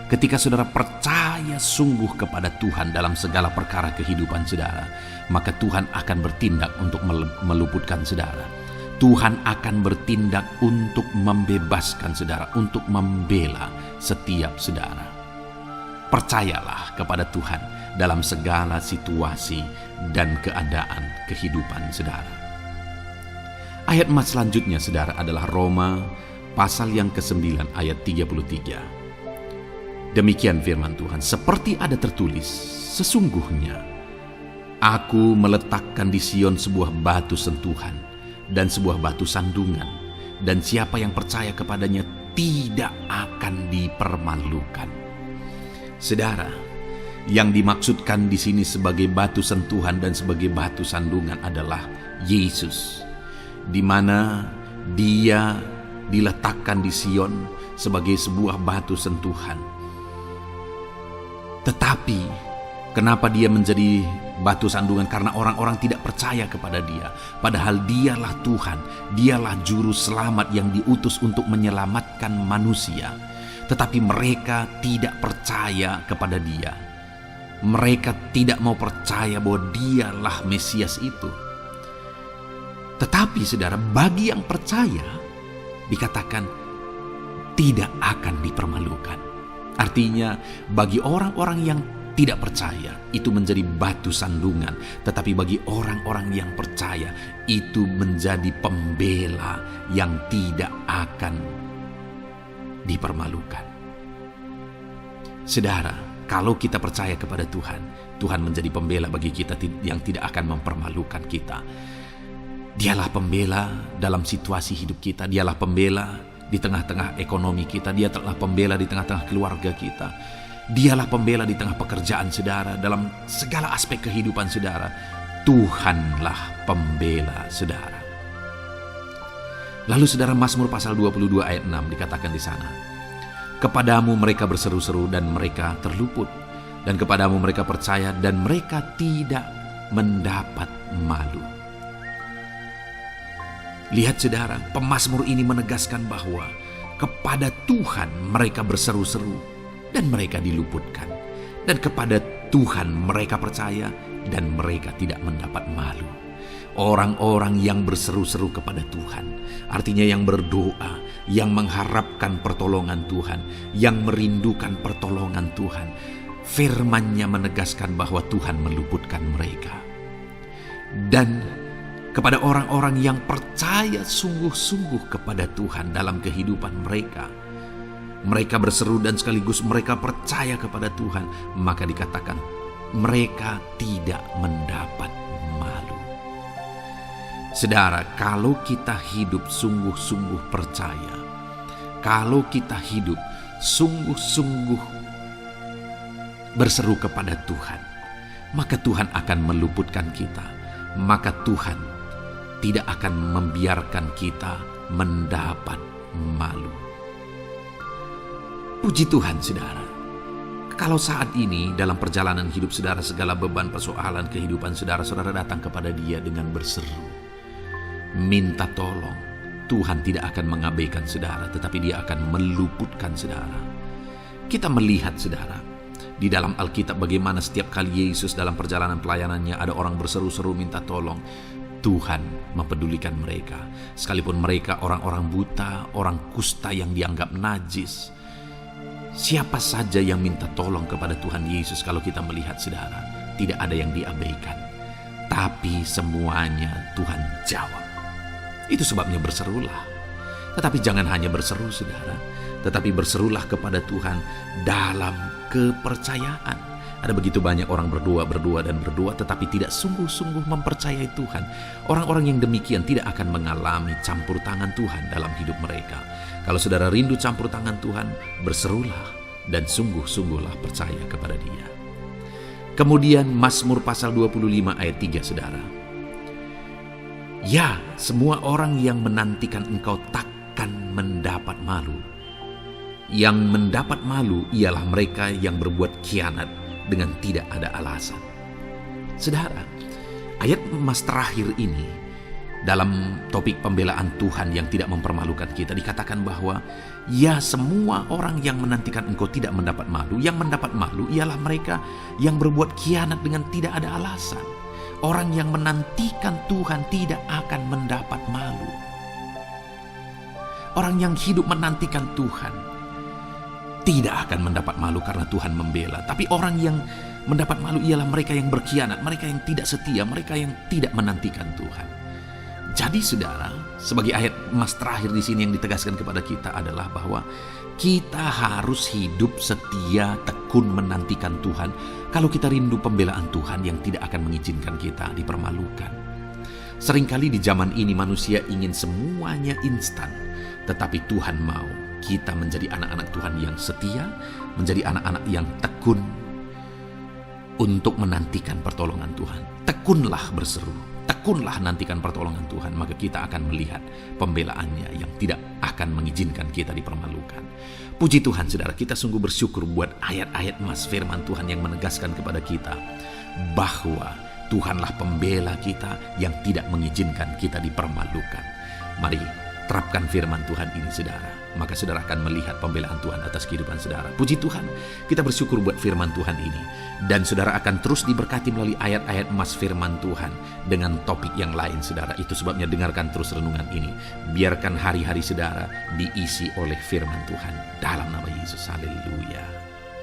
ketika saudara percaya sungguh kepada Tuhan dalam segala perkara kehidupan saudara, maka Tuhan akan bertindak untuk meluputkan saudara. Tuhan akan bertindak untuk membebaskan saudara, untuk membela setiap saudara. Percayalah kepada Tuhan dalam segala situasi dan keadaan kehidupan saudara. Ayat emas selanjutnya saudara adalah Roma pasal yang ke-9 ayat 33. Demikian firman Tuhan, seperti ada tertulis, sesungguhnya Aku meletakkan di Sion sebuah batu sentuhan dan sebuah batu sandungan, dan siapa yang percaya kepadanya tidak akan dipermalukan. Saudara, Yang dimaksudkan di sini sebagai batu sentuhan dan sebagai batu sandungan adalah Yesus, di mana Dia diletakkan di Sion sebagai sebuah batu sentuhan. Tetapi kenapa Dia menjadi batu sandungan? Karena orang-orang tidak percaya kepada Dia. Padahal Dialah Tuhan, Dialah juru selamat yang diutus untuk menyelamatkan manusia. Tetapi mereka tidak percaya kepada Dia. Mereka tidak mau percaya bahwa Dialah Mesias itu. Tetapi saudara, bagi yang percaya dikatakan tidak akan dipermalukan. Artinya bagi orang-orang yang tidak percaya itu menjadi batu sandungan, tetapi bagi orang-orang yang percaya itu menjadi pembela yang tidak akan dipermalukan. Saudara, kalau kita percaya kepada Tuhan, Tuhan menjadi pembela bagi kita yang tidak akan mempermalukan kita. Dialah pembela dalam situasi hidup kita, Dialah pembela di tengah-tengah ekonomi kita, Dialah pembela di tengah-tengah keluarga kita, Dialah pembela di tengah pekerjaan saudara, dalam segala aspek kehidupan saudara. Tuhanlah pembela saudara. Lalu saudara, Mazmur pasal 22 ayat 6 dikatakan di sana, kepadamu mereka berseru-seru dan mereka terluput, dan kepadamu mereka percaya dan mereka tidak mendapat malu. Lihat saudara, pemazmur ini menegaskan bahwa kepada Tuhan mereka berseru-seru dan mereka diluputkan, dan kepada Tuhan mereka percaya dan mereka tidak mendapat malu. Orang-orang yang berseru-seru kepada Tuhan, artinya yang berdoa, yang mengharapkan pertolongan Tuhan, yang merindukan pertolongan Tuhan, firman-Nya menegaskan bahwa Tuhan meluputkan mereka. Dan kepada orang-orang yang percaya sungguh-sungguh kepada Tuhan dalam kehidupan mereka, mereka berseru dan sekaligus mereka percaya kepada Tuhan, maka dikatakan mereka tidak mendapat malu. Saudara, kalau kita hidup sungguh-sungguh percaya, kalau kita hidup sungguh-sungguh berseru kepada Tuhan, maka Tuhan akan meluputkan kita. Maka Tuhan tidak akan membiarkan kita mendapat malu. Puji Tuhan saudara. Kalau saat ini dalam perjalanan hidup saudara, segala beban persoalan kehidupan saudara, saudara datang kepada Dia dengan berseru, minta tolong, Tuhan tidak akan mengabaikan saudara, tetapi Dia akan meluputkan saudara. Kita melihat saudara, di dalam Alkitab bagaimana setiap kali Yesus dalam perjalanan pelayanannya ada orang berseru-seru minta tolong, Tuhan mempedulikan mereka. Sekalipun mereka orang-orang buta, orang kusta yang dianggap najis, siapa saja yang minta tolong kepada Tuhan Yesus, kalau kita melihat saudara, tidak ada yang diabaikan, tapi semuanya Tuhan jawab. Itu sebabnya berserulah. Tetapi jangan hanya berseru saudara, tetapi berserulah kepada Tuhan dalam kepercayaan. Ada begitu banyak orang berdoa, tetapi tidak sungguh-sungguh mempercayai Tuhan. Orang-orang yang demikian tidak akan mengalami campur tangan Tuhan dalam hidup mereka. Kalau saudara rindu campur tangan Tuhan, berserulah dan sungguh-sungguhlah percaya kepada Dia. Kemudian Mazmur pasal 25 ayat 3 saudara. Ya, semua orang yang menantikan Engkau takkan mendapat malu. Yang mendapat malu ialah mereka yang berbuat khianat dengan tidak ada alasan. Saudara, ayat emas terakhir ini dalam topik pembelaan Tuhan yang tidak mempermalukan kita, dikatakan bahwa ya, semua orang yang menantikan Engkau tidak mendapat malu. Yang mendapat malu ialah mereka yang berbuat khianat dengan tidak ada alasan. Orang yang menantikan Tuhan tidak akan mendapat malu. Orang yang hidup menantikan Tuhan tidak akan mendapat malu karena Tuhan membela. Tapi orang yang mendapat malu ialah mereka yang berkhianat, mereka yang tidak setia, mereka yang tidak menantikan Tuhan. Jadi saudara, sebagai ayat emas terakhir di sini yang ditegaskan kepada kita adalah bahwa kita harus hidup setia, tekun menantikan Tuhan. Kalau kita rindu pembelaan Tuhan yang tidak akan mengizinkan kita dipermalukan. Seringkali di zaman ini manusia ingin semuanya instan, tetapi Tuhan mau kita menjadi anak-anak Tuhan yang setia, menjadi anak-anak yang tekun, untuk menantikan pertolongan Tuhan. Tekunlah berseru, tekunlah nantikan pertolongan Tuhan, maka kita akan melihat pembelaannya yang tidak akan mengizinkan kita dipermalukan. Puji Tuhan saudara, kita sungguh bersyukur buat ayat-ayat emas firman Tuhan yang menegaskan kepada kita bahwa Tuhanlah pembela kita yang tidak mengizinkan kita dipermalukan. Mari terapkan firman Tuhan ini saudara, maka saudara akan melihat pembelaan Tuhan atas kehidupan saudara. Puji Tuhan, kita bersyukur buat firman Tuhan ini. Dan saudara akan terus diberkati melalui ayat-ayat emas firman Tuhan dengan topik yang lain saudara. Itu sebabnya dengarkan terus renungan ini. Biarkan hari-hari saudara diisi oleh firman Tuhan. Dalam nama Yesus, haleluya.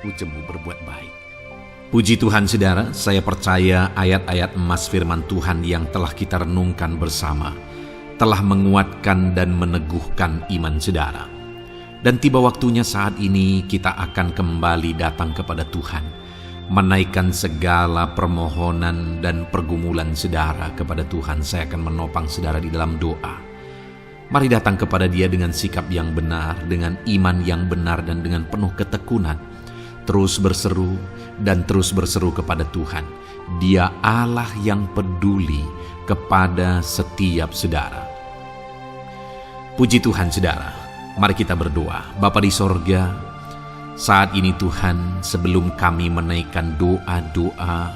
Ujungmu berbuat baik. Puji Tuhan saudara, saya percaya ayat-ayat emas firman Tuhan yang telah kita renungkan bersama telah menguatkan dan meneguhkan iman saudara. Dan tiba waktunya saat ini kita akan kembali datang kepada Tuhan, menaikkan segala permohonan dan pergumulan saudara kepada Tuhan. Saya akan menopang saudara di dalam doa. Mari datang kepada Dia dengan sikap yang benar, dengan iman yang benar, dan dengan penuh ketekunan. Terus berseru dan terus berseru kepada Tuhan. Dia Allah yang peduli kepada setiap saudara. Puji Tuhan saudara, mari kita berdoa. Bapa di sorga, saat ini Tuhan, sebelum kami menaikkan doa-doa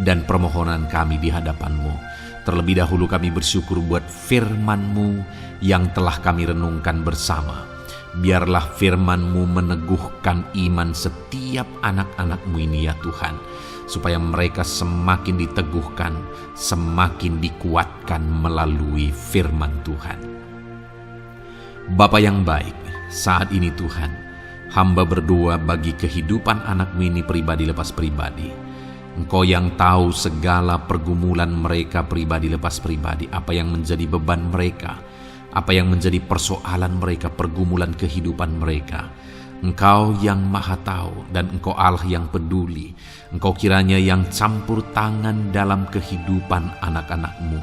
dan permohonan kami di hadapan-Mu, terlebih dahulu kami bersyukur buat firman-Mu yang telah kami renungkan bersama. Biarlah firman-Mu meneguhkan iman setiap anak-anak-Mu ini ya Tuhan, supaya mereka semakin diteguhkan, semakin dikuatkan melalui firman Tuhan. Bapa yang baik, saat ini Tuhan, hamba berdoa bagi kehidupan anak-Mu ini pribadi lepas pribadi. Engkau yang tahu segala pergumulan mereka pribadi lepas pribadi, apa yang menjadi beban mereka, apa yang menjadi persoalan mereka, pergumulan kehidupan mereka. Engkau yang maha tahu dan Engkau Allah yang peduli. Engkau kiranya yang campur tangan dalam kehidupan anak-anak-Mu.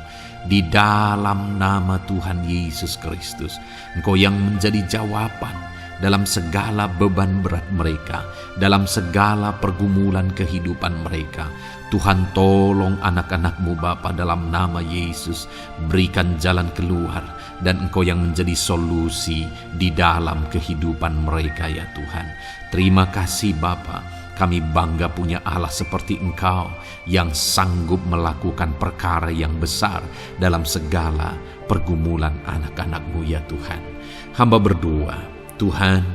Di dalam nama Tuhan Yesus Kristus, Engkau yang menjadi jawaban dalam segala beban berat mereka, dalam segala pergumulan kehidupan mereka. Tuhan tolong anak-anak-Mu Bapa dalam nama Yesus, berikan jalan keluar, dan Engkau yang menjadi solusi di dalam kehidupan mereka ya Tuhan. Terima kasih Bapa. Kami bangga punya Allah seperti Engkau yang sanggup melakukan perkara yang besar dalam segala pergumulan anak-anak-Mu ya Tuhan. Hamba berdoa, Tuhan,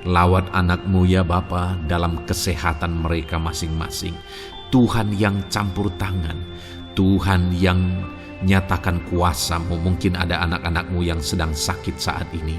lawat anak-Mu ya Bapa dalam kesehatan mereka masing-masing. Tuhan yang campur tangan, Tuhan yang nyatakan kuasa-Mu. Mungkin ada anak-anak-Mu yang sedang sakit saat ini.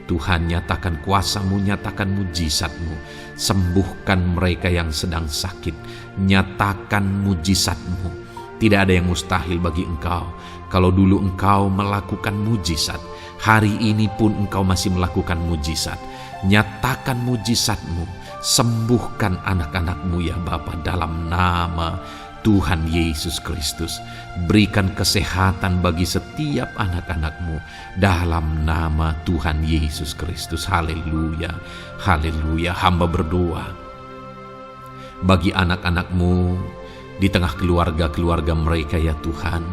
Tuhan, nyatakan kuasa-Mu, nyatakan mujizat-Mu. Sembuhkan mereka yang sedang sakit. Nyatakan mujizat-Mu. Tidak ada yang mustahil bagi Engkau. Kalau dulu Engkau melakukan mujizat, hari ini pun Engkau masih melakukan mujizat. Nyatakan mujizat-Mu. Sembuhkan anak-anak-Mu ya Bapa dalam nama Tuhan Yesus Kristus. Berikan kesehatan bagi setiap anak-anak-Mu dalam nama Tuhan Yesus Kristus. Haleluya, haleluya. Hamba berdoa bagi anak-anak-Mu di tengah keluarga-keluarga mereka ya Tuhan.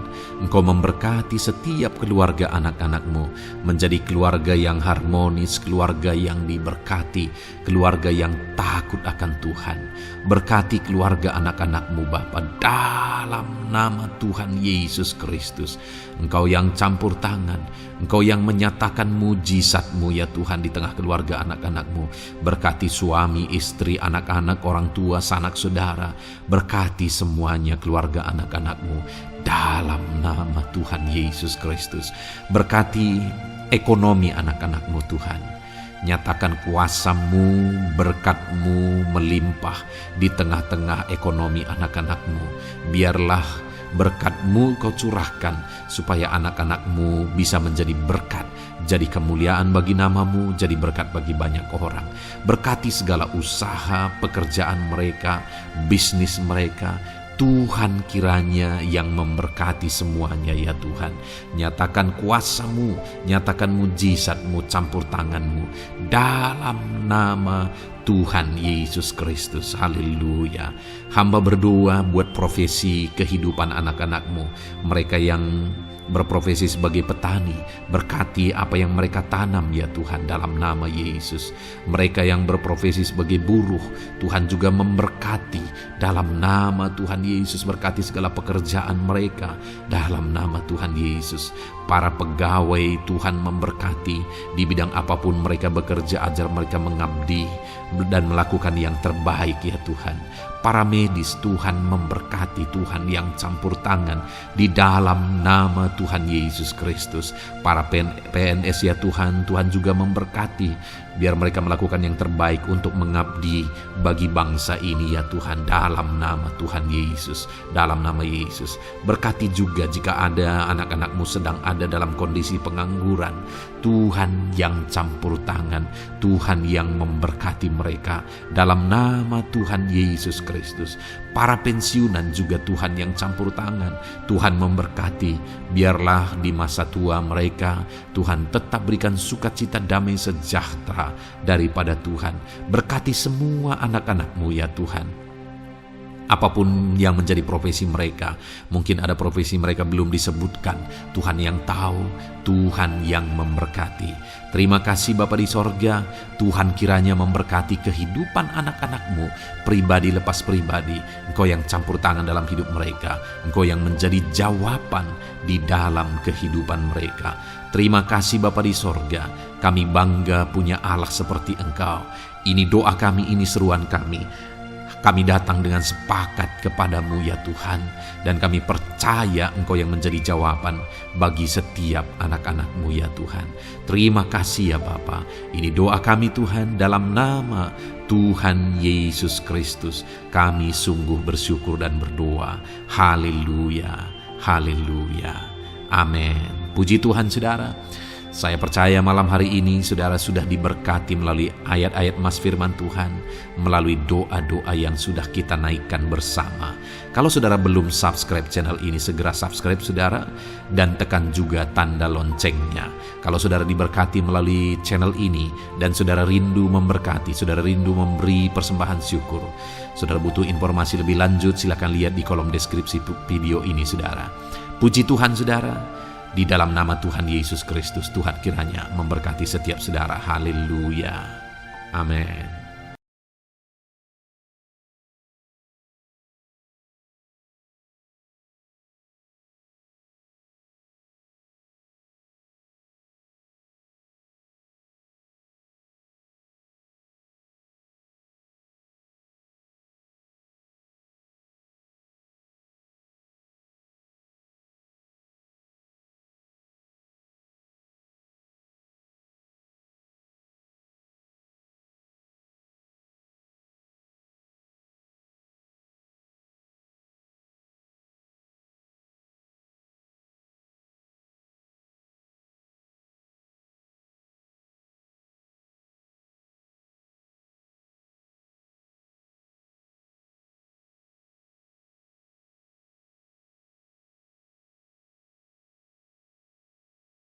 Engkau memberkati setiap keluarga anak-anak-Mu menjadi keluarga yang harmonis, keluarga yang diberkati, keluarga yang takut akan Tuhan. Berkati keluarga anak-anak-Mu Bapa dalam nama Tuhan Yesus Kristus. Engkau yang campur tangan, Engkau yang menyatakan mujizat-Mu ya Tuhan di tengah keluarga anak-anak-Mu. Berkati suami, istri, anak-anak, orang tua, sanak saudara. Berkati semuanya keluarga anak-anak-Mu dalam nama Tuhan Yesus Kristus. Berkati ekonomi anak-anak-Mu Tuhan. Nyatakan kuasa-Mu, berkat-Mu melimpah di tengah-tengah ekonomi anak-anak-Mu. Biarlah berkat-Mu Kau curahkan supaya anak-anak-Mu bisa menjadi berkat, jadi kemuliaan bagi nama-Mu, jadi berkat bagi banyak orang. Berkati segala usaha, pekerjaan mereka, bisnis mereka. Tuhan kiranya yang memberkati semuanya ya Tuhan. Nyatakan kuasa-Mu, nyatakan mujizat-Mu, campur tangan-Mu dalam nama Tuhan Yesus Kristus. Haleluya. Hamba berdoa buat profesi kehidupan anak-anak-Mu, mereka yang berprofesi sebagai petani, berkati apa yang mereka tanam ya Tuhan dalam nama Yesus. Mereka yang berprofesi sebagai buruh, Tuhan juga memberkati dalam nama Tuhan Yesus. Berkati segala pekerjaan mereka dalam nama Tuhan Yesus. Para pegawai Tuhan memberkati di bidang apapun mereka bekerja, ajar mereka mengabdi dan melakukan yang terbaik ya Tuhan. Para medis Tuhan memberkati, Tuhan yang campur tangan di dalam nama Tuhan Yesus Kristus. Para PNS ya Tuhan, Tuhan juga memberkati biar mereka melakukan yang terbaik untuk mengabdi bagi bangsa ini ya Tuhan dalam nama Tuhan Yesus. Dalam nama Yesus. Berkati juga jika ada anak-anak-Mu sedang ada dalam kondisi pengangguran, Tuhan yang campur tangan, Tuhan yang memberkati mereka dalam nama Tuhan Yesus Kristus. Para pensiunan juga Tuhan yang campur tangan, Tuhan memberkati. Biarlah di masa tua mereka Tuhan tetap berikan sukacita, damai, sejahtera daripada Tuhan. Berkati semua anak-anak-Mu ya Tuhan. Apapun yang menjadi profesi mereka, mungkin ada profesi mereka belum disebutkan, Tuhan yang tahu, Tuhan yang memberkati. Terima kasih Bapa di sorga, Tuhan kiranya memberkati kehidupan anak-anak-Mu, pribadi lepas pribadi. Engkau yang campur tangan dalam hidup mereka, Engkau yang menjadi jawaban di dalam kehidupan mereka. Terima kasih Bapa di sorga, kami bangga punya Allah seperti Engkau. Ini doa kami, ini seruan kami. Kami datang dengan sepakat kepadamu ya Tuhan, dan kami percaya Engkau yang menjadi jawaban bagi setiap anak-anak-Mu ya Tuhan. Terima kasih ya Bapa. Ini doa kami Tuhan dalam nama Tuhan Yesus Kristus. Kami sungguh bersyukur dan berdoa. Haleluya, haleluya, amin. Puji Tuhan saudara. Saya percaya malam hari ini saudara sudah diberkati melalui ayat-ayat Mas Firman Tuhan, melalui doa-doa yang sudah kita naikkan bersama. Kalau saudara belum subscribe channel ini, segera subscribe saudara, dan tekan juga tanda loncengnya. Kalau saudara diberkati melalui channel ini, dan saudara rindu memberkati, saudara rindu memberi persembahan syukur, saudara butuh informasi lebih lanjut, silakan lihat di kolom deskripsi video ini saudara. Puji Tuhan saudara. Di dalam nama Tuhan Yesus Kristus, Tuhan kiranya memberkati setiap saudara. Haleluya. Amin.